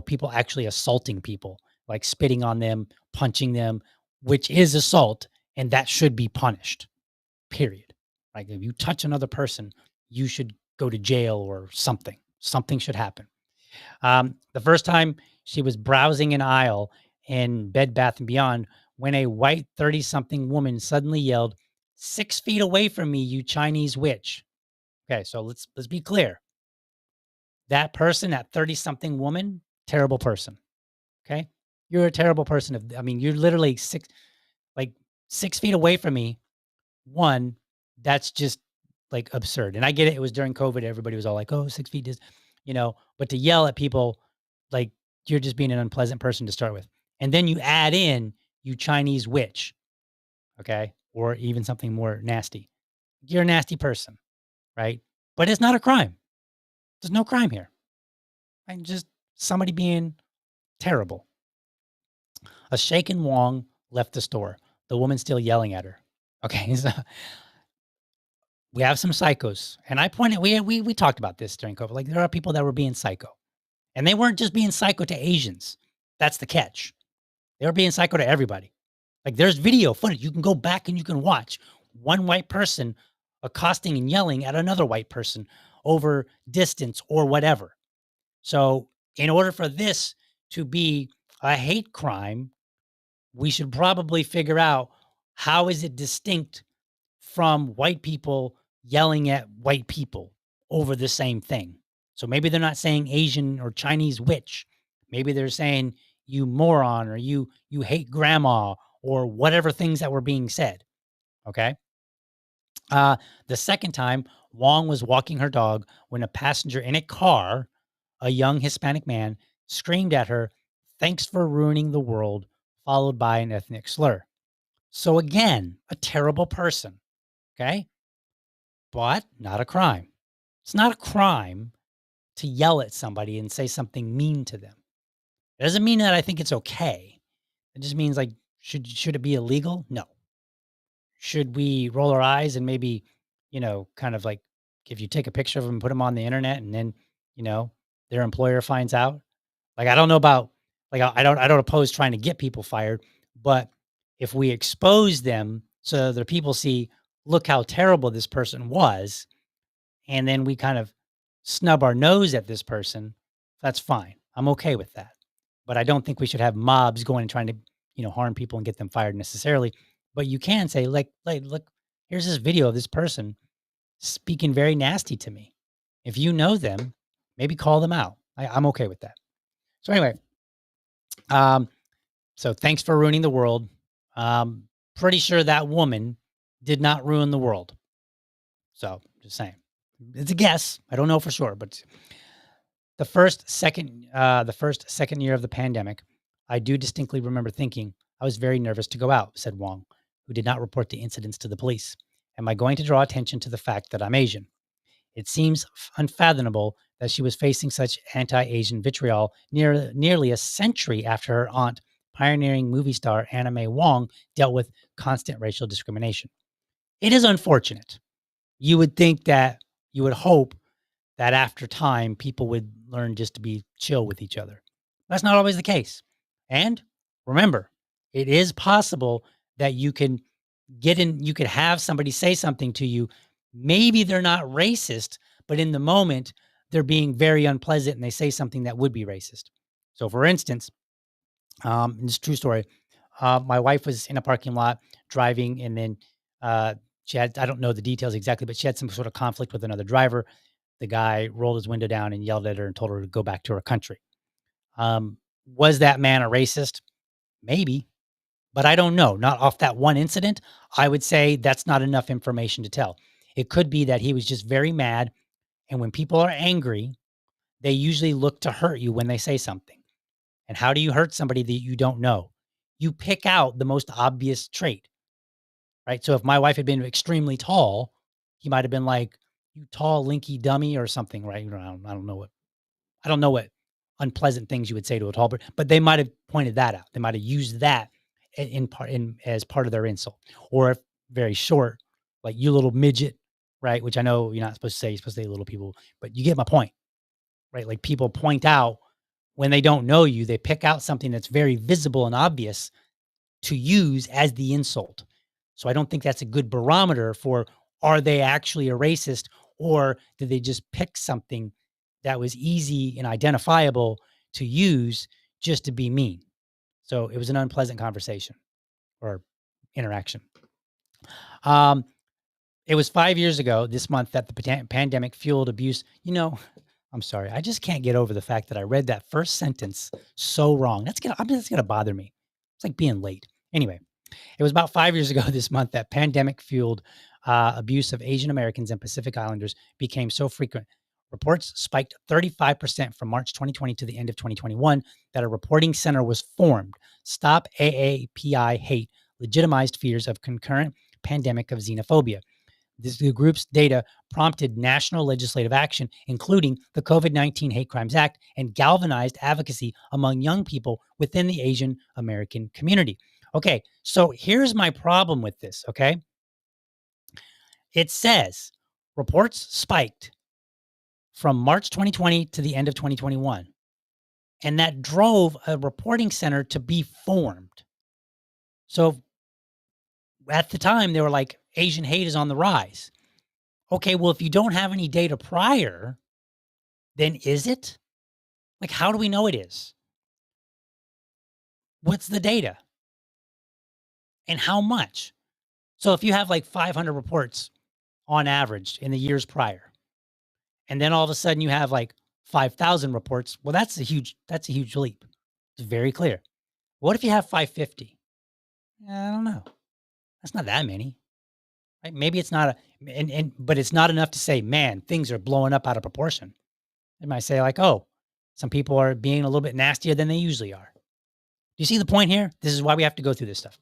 people actually assaulting people, like spitting on them, punching them, which is assault, and that should be punished. Period. Like if you touch another person, you should go to jail or something. Something should happen. The first time she was browsing an aisle in Bed Bath and Beyond when a white 30-something woman suddenly yelled, "6 feet away from me, you Chinese witch." Okay, so let's be clear. That person, that 30-something woman, terrible person. Okay? You're a terrible person. You're literally like 6 feet away from me. One, that's just like absurd. And I get it. It was during COVID. Everybody was all like, "Oh, 6 feet is," but to yell at people, like, you're just being an unpleasant person to start with. And then you add in, "You Chinese witch." Okay. Or even something more nasty. You're a nasty person. Right. But it's not a crime. There's no crime here. Right? Just somebody being terrible. A shaken Wong left the store. The woman still yelling at her. Okay. So we have some psychos. And I pointed, we talked about this during COVID. Like, there are people that were being psycho. And they weren't just being psycho to Asians. That's the catch. They were being psycho to everybody. Like there's video footage. You can go back and you can watch one white person accosting and yelling at another white person over distance or whatever. So, in order for this to be a hate crime, we should probably figure out how is it distinct from white people yelling at white people over the same thing. So maybe they're not saying Asian or Chinese witch. Maybe they're saying you moron or you hate grandma or whatever things that were being said. Okay. Uh, the second time, Wong was walking her dog when a passenger in a car, a young Hispanic man, screamed at her, "Thanks for ruining the world," followed by an ethnic slur. So again, a terrible person. Okay. But not a crime. It's not a crime to yell at somebody and say something mean to them. It doesn't mean that I think it's okay. It just means like, should it be illegal? No. Should we roll our eyes and maybe, kind of like if you take a picture of them and put them on the internet and then, you know, their employer finds out? Like I don't know about like I don't oppose trying to get people fired, but if we expose them so that people see, look how terrible this person was, and then we kind of snub our nose at this person, that's fine. I'm okay with that. But I don't think we should have mobs going and trying to, harm people and get them fired necessarily. But you can say, like, look, here's this video of this person speaking very nasty to me. If you know them, maybe call them out. I'm okay with that. So anyway, um, so thanks for ruining the world. Um, Pretty sure that woman did not ruin the world. So just saying. It's a guess. I don't know for sure, but the first second year of the pandemic, I do distinctly remember thinking I was very nervous to go out, said Wong, who did not report the incidents to the police. Am I going to draw attention to the fact that I'm Asian? It seems unfathomable that she was facing such anti-Asian vitriol nearly a century after her aunt, pioneering movie star Anna Mae Wong, dealt with constant racial discrimination. It is unfortunate. You would think that you would hope that after time, people would learn just to be chill with each other. That's not always the case. And remember, it is possible that you could have somebody say something to you. Maybe they're not racist, but in the moment, they're being very unpleasant and they say something that would be racist. So, for instance, it's a true story. My wife was in a parking lot driving, and then she had, I don't know the details exactly, but she had some sort of conflict with another driver. The guy rolled his window down and yelled at her and told her to go back to her country. Was that man a racist? Maybe, but I don't know. Not off that one incident. I would say that's not enough information to tell. It could be that he was just very mad. And when people are angry, they usually look to hurt you when they say something. And how do you hurt somebody that you don't know? You pick out the most obvious trait, right? So if my wife had been extremely tall, he might have been like, "You tall, linky dummy," or something, right? I don't know what unpleasant things you would say to a tall person, but they might have pointed that out. They might have used that in part in as part of their insult. Or if very short, like "you little midget," right? Which I know you're not supposed to say. You're supposed to say little people, but you get my point, right? Like people point out when they don't know you, they pick out something that's very visible and obvious to use as the insult. So I don't think that's a good barometer for, are they actually a racist, or did they just pick something that was easy and identifiable to use just to be mean? So it was an unpleasant conversation or interaction. Um, it was 5 years ago this month that the pandemic fueled abuse. I'm sorry. I just can't get over the fact that I read that first sentence so wrong. That's gonna bother me. It's like being late. Anyway, it was about 5 years ago this month that pandemic fueled abuse of Asian Americans and Pacific Islanders became so frequent. Reports spiked 35% from March 2020 to the end of 2021 that a reporting center was formed. Stop AAPI Hate legitimized fears of concurrent pandemic of xenophobia. The group's data prompted national legislative action, including the COVID-19 Hate Crimes Act, and galvanized advocacy among young people within the Asian American community. Okay, so here's my problem with this, okay? It says reports spiked from March 2020 to the end of 2021. And that drove a reporting center to be formed. So at the time, they were like, Asian hate is on the rise. Okay, well, if you don't have any data prior, then is it? Like, how do we know it is? What's the data and how much? So if you have like 500 reports on average in the years prior, and then all of a sudden you have like 5,000 reports, well, that's a huge leap. It's very clear. What if you have 550? I don't know. That's not that many. Right? Maybe it's not but it's not enough to say, man, things are blowing up out of proportion. They might say like, oh, some people are being a little bit nastier than they usually are. Do you see the point here? This is why we have to go through this stuff.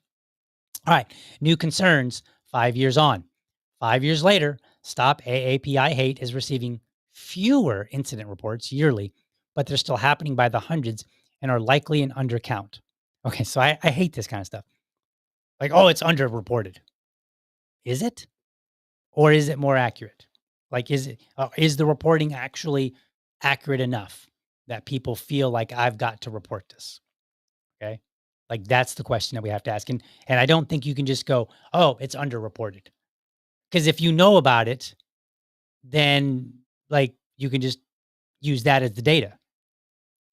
All right. New concerns 5 years on. 5 years later, Stop AAPI Hate is receiving fewer incident reports yearly, but they're still happening by the hundreds and are likely an undercount. Okay, so I hate this kind of stuff. Like, oh, it's underreported. Is it? Or is it more accurate? Like, is the reporting actually accurate enough that people feel like I've got to report this? Okay. Like that's the question that we have to ask. And I don't think you can just go, oh, it's underreported. Because if you know about it, then like you can just use that as the data.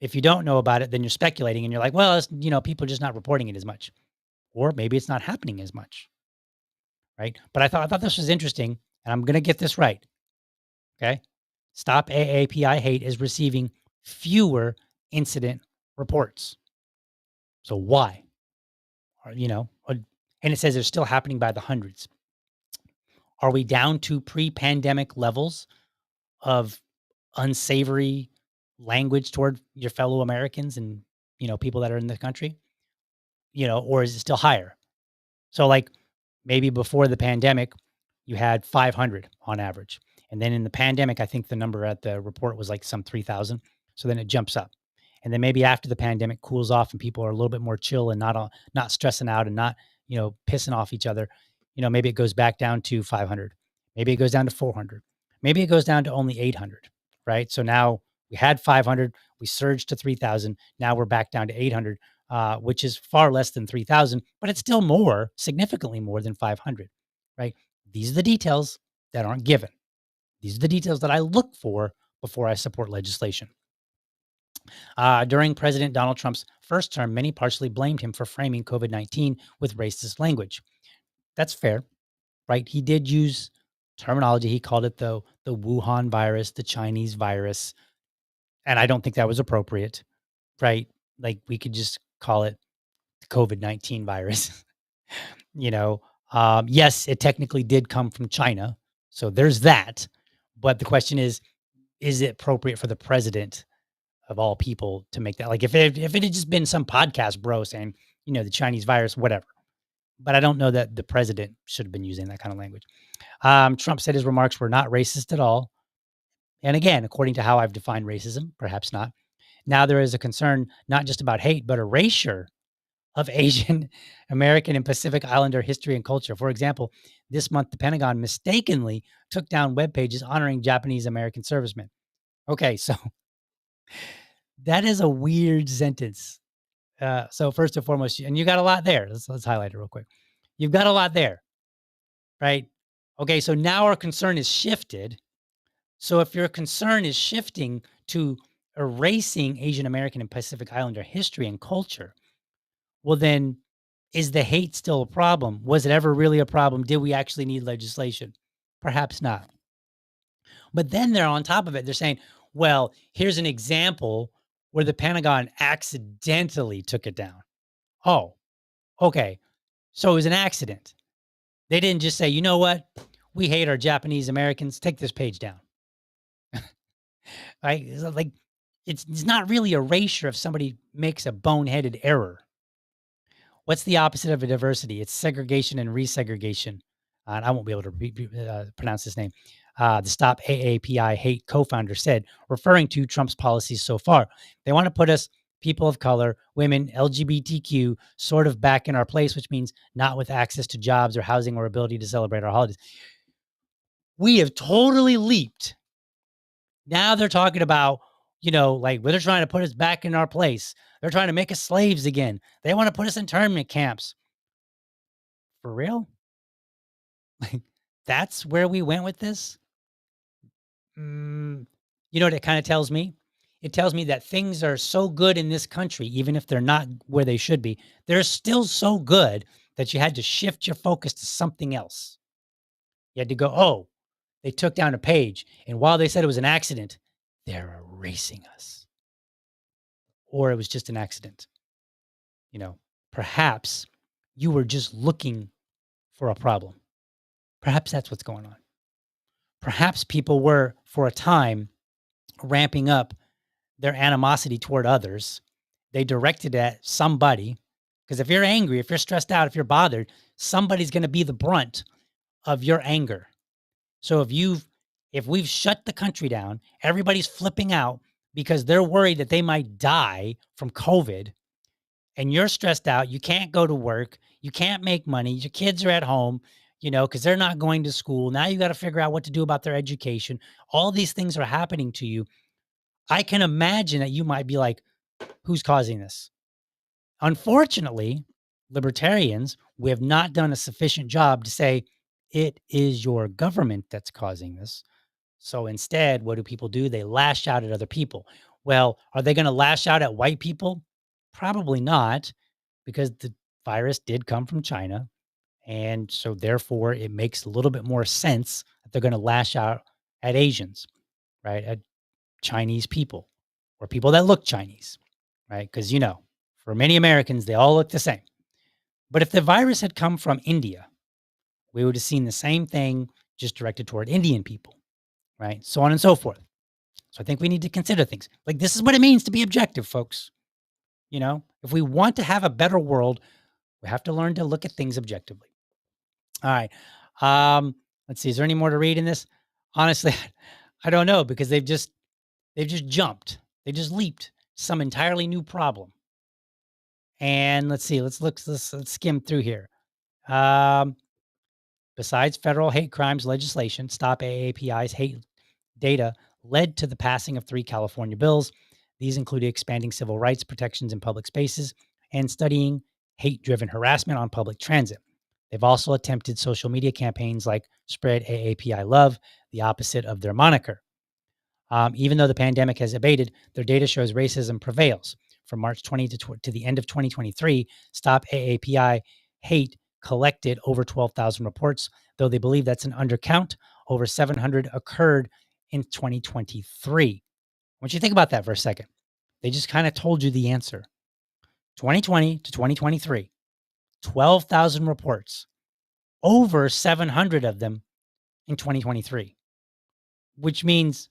If you don't know about it, then you're speculating and you're like, well, people are just not reporting it as much. Or maybe it's not happening as much. Right. But I thought this was interesting, and I'm gonna get this right. Okay. Stop AAPI Hate is receiving fewer incident reports. So why? And it says they're still happening by the hundreds. Are we down to pre-pandemic levels of unsavory language toward your fellow Americans and, people that are in the country? Or is it still higher? So like maybe before the pandemic, you had 500 on average. And then in the pandemic, I think the number at the report was like some 3,000. So then it jumps up. And then maybe after the pandemic cools off and people are a little bit more chill and not stressing out and not, pissing off each other, maybe it goes back down to 500. Maybe it goes down to 400. Maybe it goes down to only 800, right? So now we had 500, we surged to 3,000. Now we're back down to 800, which is far less than 3,000, but it's still significantly more than 500, right? These are the details that aren't given. These are the details that I look for before I support legislation. During President Donald Trump's first term, many partially blamed him for framing COVID-19 with racist language. That's fair, right? He did use terminology. He called it the Wuhan virus, the Chinese virus, and I don't think that was appropriate, right? Like we could just call it the COVID-19 virus. you know, yes, it technically did come from China, so there's that. But the question is it appropriate for the president of all people to make that? Like if it had just been some podcast bro saying, the Chinese virus, whatever. But I don't know that the president should have been using that kind of language. Trump said his remarks were not racist at all. And again, according to how I've defined racism, perhaps not. Now there is a concern not just about hate, but erasure of Asian American and Pacific Islander history and culture. For example, this month, the Pentagon mistakenly took down web pages honoring Japanese American servicemen. Okay, so that is a weird sentence. So first and foremost, and you got a lot there. Let's highlight it real quick. You've got a lot there, right? Okay, so now our concern is shifted. So if your concern is shifting to erasing Asian American and Pacific Islander history and culture, well, then is the hate still a problem? Was it ever really a problem? Did we actually need legislation? Perhaps not. But then they're on top of it. They're saying, well, here's an example where the Pentagon accidentally took it down. Oh, okay. So it was an accident. They didn't just say, you know what? We hate our Japanese Americans. Take this page down. Right? Like it's not really erasure if somebody makes a boneheaded error. What's the opposite of a diversity? It's segregation and resegregation. And I won't be able to pronounce this name. The Stop AAPI Hate co-founder said, referring to Trump's policies so far, they want to put us, people of color, women, LGBTQ, sort of back in our place, which means not with access to jobs or housing or ability to celebrate our holidays. We have totally leaped. Now they're talking about like they're trying to put us back in our place. They're trying to make us slaves again. They want to put us in internment camps. For real? Like, that's where we went with this? Mm, you know what it kind of tells me? It tells me that things are so good in this country, even if they're not where they should be. They're still so good that you had to shift your focus to something else. You had to go, oh, they took down a page. And while they said it was an accident, they're erasing us. Or it was just an accident. You know, perhaps you were just looking for a problem. Perhaps that's what's going on. Perhaps people were, for a time, ramping up their animosity toward others. They directed at somebody. Because if you're angry, if you're stressed out, if you're bothered, somebody's going to be the brunt of your anger. So if we've shut the country down, everybody's flipping out because they're worried that they might die from COVID, and you're stressed out, you can't go to work, you can't make money, your kids are at home, because they're not going to school. Now you got to figure out what to do about their education. All these things are happening to you. I can imagine that you might be like, who's causing this? Unfortunately, libertarians, we have not done a sufficient job to say it is your government that's causing this. So instead, what do people do? They lash out at other people. Well, are they going to lash out at white people? Probably not, because the virus did come from China. And so therefore, it makes a little bit more sense that they're going to lash out at Asians, right? At Chinese people or people that look Chinese, right? Because, for many Americans, they all look the same. But if the virus had come from India, we would have seen the same thing just directed toward Indian people, right? So on and so forth. So I think we need to consider things like this is what it means to be objective, folks. If we want to have a better world, we have to learn to look at things objectively. All right. Let's see. Is there any more to read in this? Honestly, I don't know because they've just jumped. They just leaped some entirely new problem. And let's see. Let's skim through here. Um, Besides federal hate crimes legislation, Stop AAPI's hate data led to the passing of 3 California bills. These included expanding civil rights protections in public spaces and studying hate-driven harassment on public transit. They've also attempted social media campaigns like Spread AAPI Love, the opposite of their moniker. Even though the pandemic has abated, their data shows racism prevails. From March 20 to the end of 2023, Stop AAPI hate collected over 12,000 reports, though they believe that's an undercount. Over 700 occurred in 2023. I want you to think about that for a second. They just kind of told you the answer. 2020 to 2023, 12,000 reports, over 700 of them in 2023, which means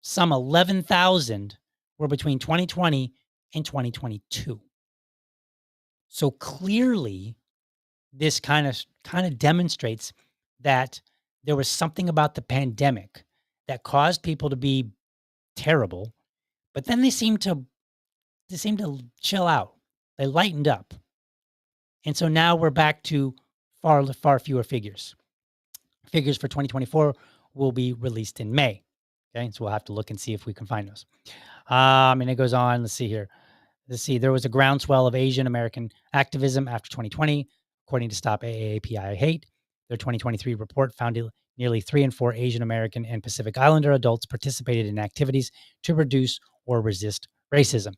some 11,000 were between 2020 and 2022. So clearly, this kind of demonstrates that there was something about the pandemic that caused people to be terrible, but then they seem to chill out. They lightened up. And so now we're back to far fewer figures. Figures for 2024 will be released in May. Okay, so we'll have to look and see if we can find those. And it goes on. Let's see here. There was a groundswell of Asian American activism after 2020, according to Stop AAPI Hate. Their 2023 report found nearly 3 in 4 Asian American and Pacific Islander adults participated in activities to reduce or resist racism.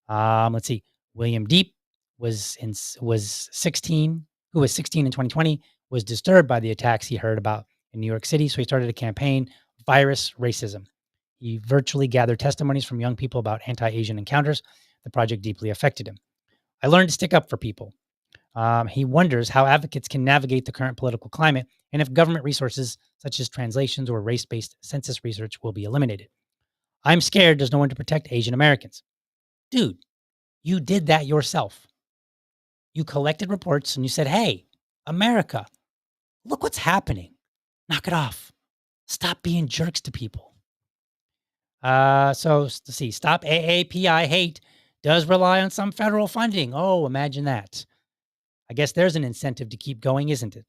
Let's see. William Deep was 16, who was 16 in 2020, was disturbed by the attacks he heard about in New York City, so he started a campaign, Virus Racism. He virtually gathered testimonies from young people about anti-Asian encounters. The project deeply affected him. I learned to stick up for people. He wonders how advocates can navigate the current political climate and if government resources such as translations or race-based census research will be eliminated. I'm scared there's no one to protect Asian Americans. Dude, you did that yourself. You collected reports and you said, hey, America, look what's happening. Knock it off. Stop being jerks to people. So let's see. Stop AAPI Hate does rely on some federal funding. Oh, imagine that. I guess there's an incentive to keep going, isn't it?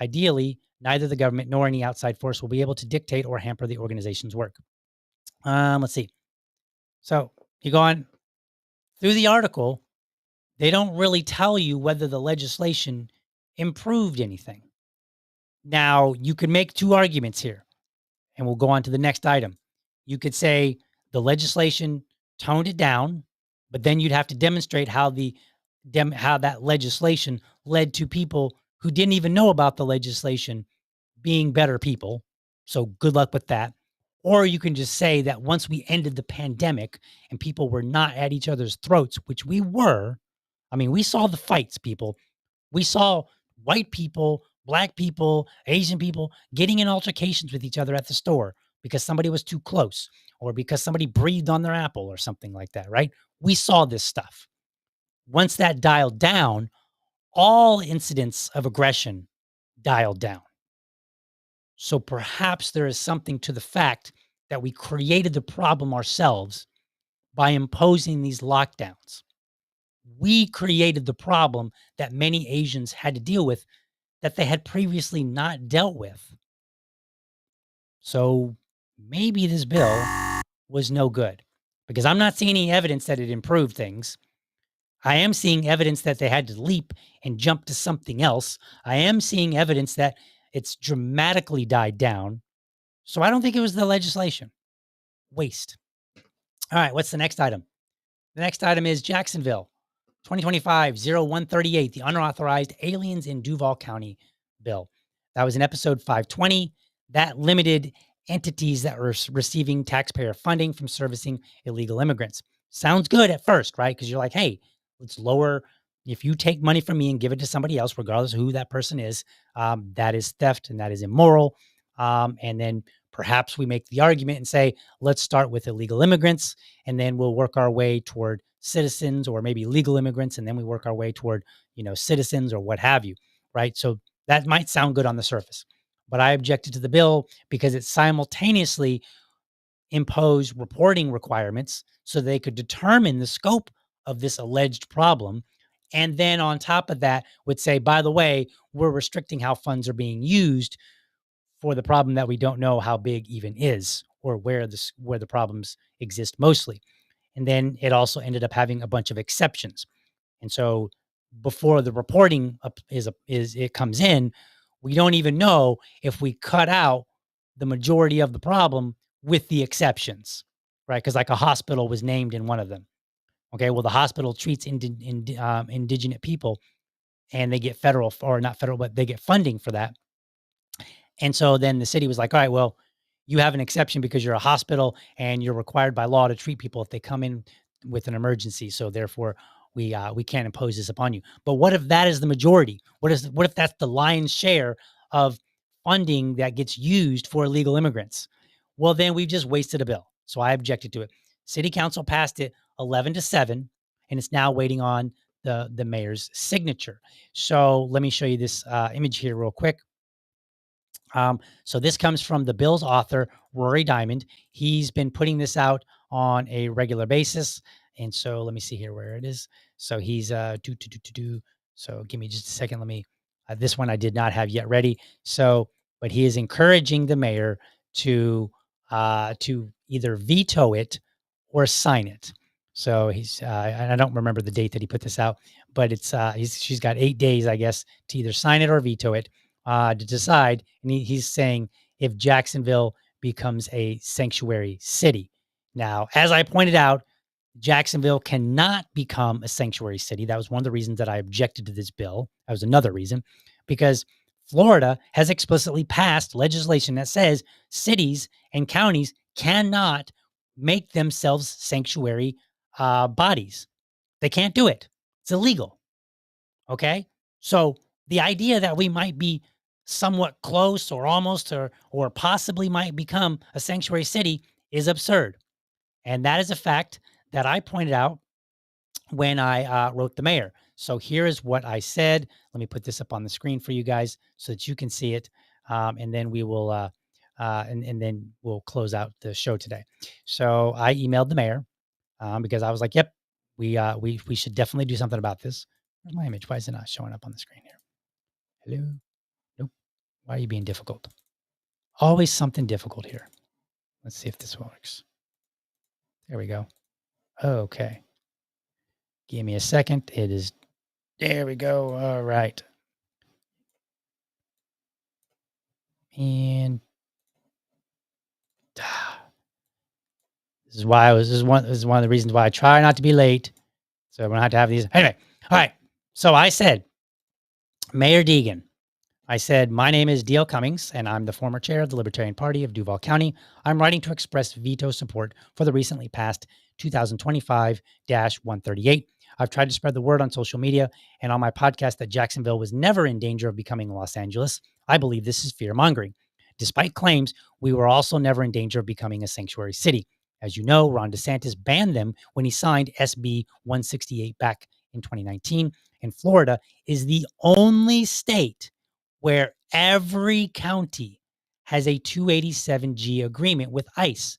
Ideally, neither the government nor any outside force will be able to dictate or hamper the organization's work. Let's see. So you go on through the article, they don't really tell you whether the legislation improved anything. Now, you could make two arguments here, and we'll go on to the next item. You could say the legislation toned it down, but then you'd have to demonstrate how how that legislation led to people who didn't even know about the legislation being better people. So good luck with that. Or you can just say that once we ended the pandemic and people were not at each other's throats, which we were, I mean, we saw the fights, people. We saw white people, black people, Asian people getting in altercations with each other at the store because somebody was too close or because somebody breathed on their apple or something like that, right? We saw this stuff. Once that dialed down, all incidents of aggression dialed down. So perhaps there is something to the fact that we created the problem ourselves by imposing these lockdowns. We created the problem that many Asians had to deal with that they had previously not dealt with. So maybe this bill was no good because I'm not seeing any evidence that it improved things. I am seeing evidence that they had to leap and jump to something else. I am seeing evidence that it's dramatically died down. So I don't think it was the legislation. Waste. All right, what's the next item? The next item is Jacksonville, 2025-0138, the unauthorized aliens in Duval County bill. That was in episode 520. That limited entities that were receiving taxpayer funding from servicing illegal immigrants. Sounds good at first, right? Because you're like, hey, let's lower. If you take money from me and give it to somebody else, regardless of who that person is, that is theft and that is immoral. And then perhaps we make the argument and say, let's start with illegal immigrants and then we'll work our way toward citizens or maybe legal immigrants and then we work our way toward citizens or what have you, right? So that might sound good on the surface, but I objected to the bill because it simultaneously imposed reporting requirements so they could determine the scope of this alleged problem, and then on top of that would say, by the way, we're restricting how funds are being used for the problem that we don't know how big even is or where the problems exist mostly. And then it also ended up having a bunch of exceptions. And so before the reporting is it comes in, we don't even know if we cut out the majority of the problem with the exceptions, right? Because like a hospital was named in one of them. Okay, well the hospital treats indigenous people, and they get federal or not federal, but they get funding for that. And so then the city was like, all right, well, you have an exception because you're a hospital and you're required by law to treat people if they come in with an emergency. So therefore, we can't impose this upon you. But what if that is the majority? What if that's the lion's share of funding that gets used for illegal immigrants? Well, then we've just wasted a bill. So I objected to it. City council passed it 11-7, and it's now waiting on the mayor's signature. So let me show you this image here real quick. So this comes from the bill's author, Rory Diamond. He's been putting this out on a regular basis. And so let me see here where it is. So he's So give me just a second. Let me this one I did not have yet ready. So, but he is encouraging the mayor to either veto it or sign it. So he's I don't remember the date that he put this out, but it's she's got 8 days, I guess, to either sign it or veto it to decide. And he's saying if Jacksonville becomes a sanctuary city. Now, as I pointed out, Jacksonville cannot become a sanctuary city. That was one of the reasons that I objected to this bill. That was another reason, because Florida has explicitly passed legislation that says cities and counties cannot make themselves sanctuary bodies. They can't do it. It's illegal. Okay. So the idea that we might be somewhat close or almost or possibly might become a sanctuary city is absurd. And that is a fact that I pointed out when I wrote the mayor. So here is what I said. Let me put this up on the screen for you guys so that you can see it. And then we will and then we'll close out the show today. So I emailed the mayor because I was like, "Yep, we should definitely do something about this." Where's my image? Why is it not showing up on the screen here? Hello? Nope. Why are you being difficult? Always something difficult here. Let's see if this works. There we go. Okay. Give me a second. It is, there we go. All right. And this is one of the reasons why I try not to be late. So we're gonna have these. Anyway, all right. So I said, Mayor Deegan, I said, my name is D.L. Cummings, and I'm the former chair of the Libertarian Party of Duval County. I'm writing to express veto support for the recently passed 2025 138. I've tried to spread the word on social media and on my podcast that Jacksonville was never in danger of becoming Los Angeles. I believe this is fear mongering. Despite claims, we were also never in danger of becoming a sanctuary city. As you know, Ron DeSantis banned them when he signed SB 168 back in 2019. And Florida is the only state where every county has a 287G agreement with ICE,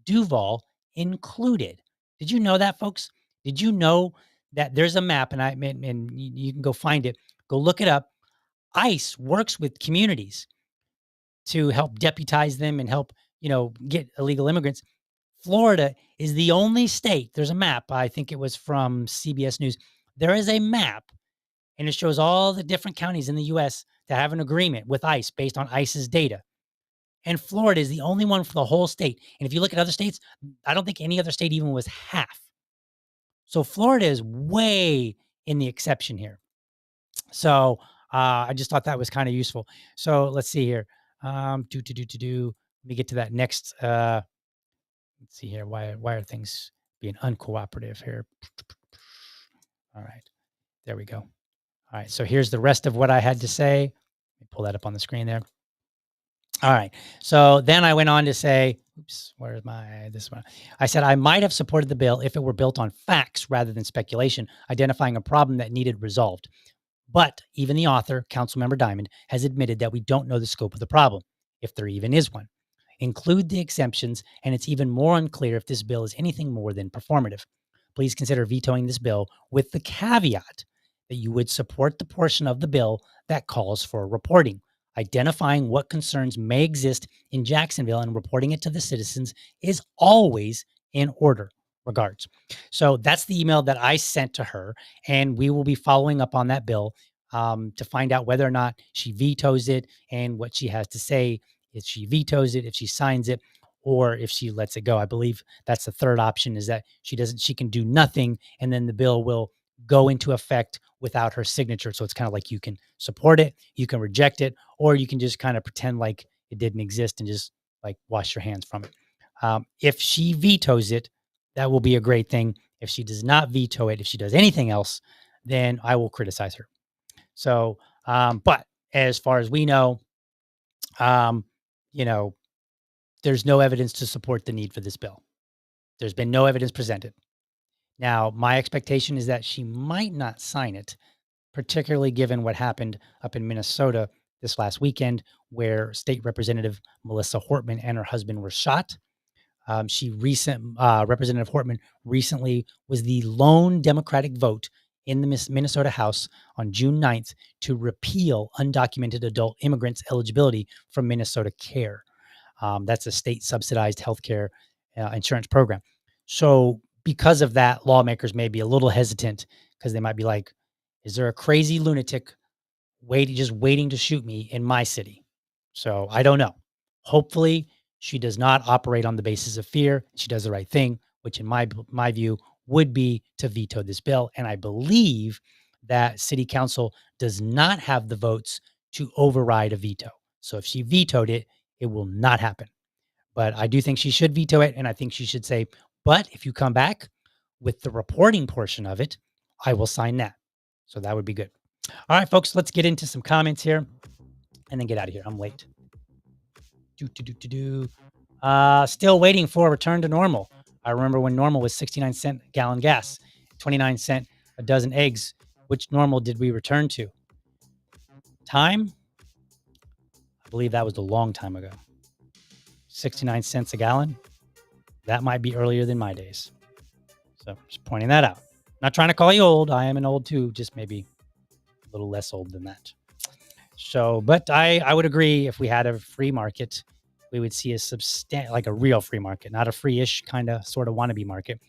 Duval included. Did you know that, folks? Did you know that there's a map, and you can go find it, go look it up. ICE works with communities to help deputize them and help, get illegal immigrants. Florida is the only state. There's a map. I think it was from CBS News. There is a map, and it shows all the different counties in the US that have an agreement with ICE based on ICE's data. And Florida is the only one for the whole state. And if you look at other states, I don't think any other state even was half. So Florida is way in the exception here. So I just thought that was kind of useful. So let's see here. Let me get to that next. Let's see here. Why are things being uncooperative here? All right, there we go. All right, so here's the rest of what I had to say. Let me pull that up on the screen there. All right. So then I went on to say, oops, where's this one? I said, I might have supported the bill if it were built on facts rather than speculation, identifying a problem that needed resolved. But even the author, Councilmember Diamond, has admitted that we don't know the scope of the problem, if there even is one. Include the exemptions, and it's even more unclear if this bill is anything more than performative. Please consider vetoing this bill with the caveat that you would support the portion of the bill that calls for reporting. Identifying what concerns may exist in Jacksonville and reporting it to the citizens is always in order. Regards. So that's the email that I sent to her, and we will be following up on that bill to find out whether or not she vetoes it and what she has to say if she vetoes it, if she signs it, or if she lets it go. I believe that's the third option, is that she can do nothing, and then the bill will go into effect without her signature. So it's kind of like you can support it, you can reject it, or you can just kind of pretend like it didn't exist and just like wash your hands from it. If she vetoes it, that will be a great thing. If she does not veto it, if she does anything else, then I will criticize her. So, but as far as we know, um, you know, there's no evidence to support the need for this bill. There's been no evidence presented. Now, my expectation is that she might not sign it, particularly given what happened up in Minnesota this last weekend, where State Representative Melissa Hortman and her husband were shot. Representative Hortman recently was the lone Democratic vote in the Minnesota House on June 9th to repeal undocumented adult immigrants' eligibility from Minnesota Care. That's a state subsidized healthcare insurance program. So because of that, lawmakers may be a little hesitant because they might be like, is there a crazy lunatic waiting to shoot me in my city? So I don't know. Hopefully she does not operate on the basis of fear. She does the right thing, which in my view would be to veto this bill. And I believe that city council does not have the votes to override a veto. So if she vetoed it, it will not happen. But I do think she should veto it. And I think she should say, but if you come back with the reporting portion of it, I will sign that. So that would be good. All right, folks, let's get into some comments here and then get out of here. I'm late. Still waiting for a return to normal. I remember when normal was 69-cent gallon gas, 29-cent a dozen eggs. Which normal did we return to? Time? I believe that was a long time ago. 69 cents a gallon? That might be earlier than my days. So just pointing that out. Not trying to call you old. I am an old too, just maybe a little less old than that. So, but I would agree, if we had a free market, we would see a real free market, not a free-ish kind of sort of wannabe market,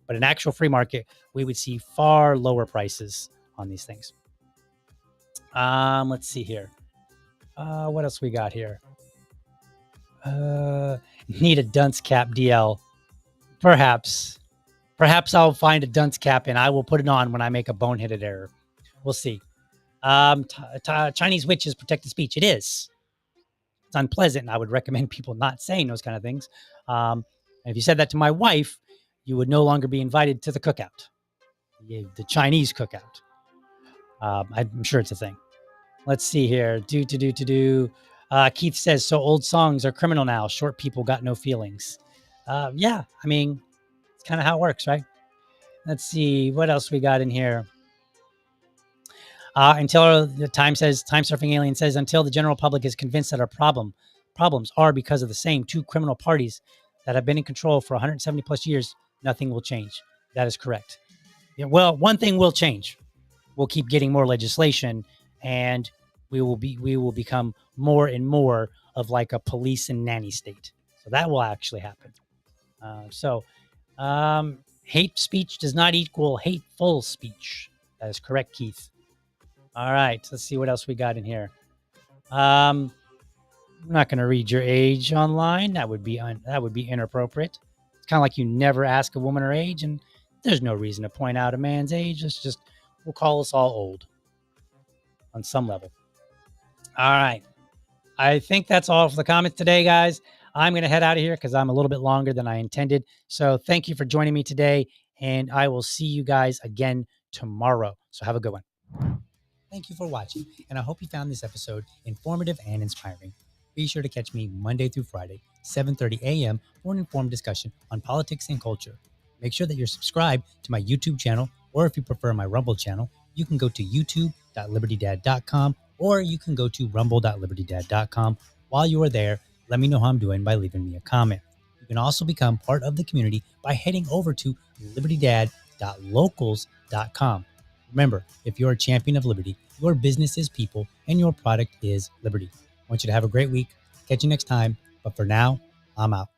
But in actual free market, we would see far lower prices on these things. Let's see here. What else we got here? Need a dunce cap, DL. Perhaps. Perhaps I'll find a dunce cap and I will put it on when I make a boneheaded error. We'll see. Chinese witches protected speech. It is. It's unpleasant, and I would recommend people not saying those kind of things. And if you said that to my wife, you would no longer be invited to the cookout, the Chinese cookout. I'm sure it's a thing. Let's see here. Keith says, so old songs are criminal now. Short people got no feelings. Yeah, I mean, it's kind of how it works, right? Let's see. What else we got in here? Until the time surfing alien says, until the general public is convinced that our problems are because of the same two criminal parties that have been in control for 170 plus years, nothing will change. That is correct. Yeah, well, one thing will change. We'll keep getting more legislation, and we will become more and more of like a police and nanny state. So that will actually happen. Hate speech does not equal hateful speech. That is correct, Keith. All right, let's see what else we got in here. I'm not going to read your age online. That would be inappropriate. It's kind of like you never ask a woman her age, and there's no reason to point out a man's age. We'll call us all old on some level. All right. I think that's all for the comments today, guys. I'm going to head out of here because I'm a little bit longer than I intended. So thank you for joining me today, and I will see you guys again tomorrow. So have a good one. Thank you for watching, and I hope you found this episode informative and inspiring. Be sure to catch me Monday through Friday, 7:30 a.m. for an informed discussion on politics and culture. Make sure that you're subscribed to my YouTube channel, or if you prefer my Rumble channel, you can go to youtube.libertydad.com, or you can go to rumble.libertydad.com. While you are there, let me know how I'm doing by leaving me a comment. You can also become part of the community by heading over to libertydad.locals.com. Remember, if you're a champion of liberty, your business is people and your product is liberty. I want you to have a great week. Catch you next time. But for now, I'm out.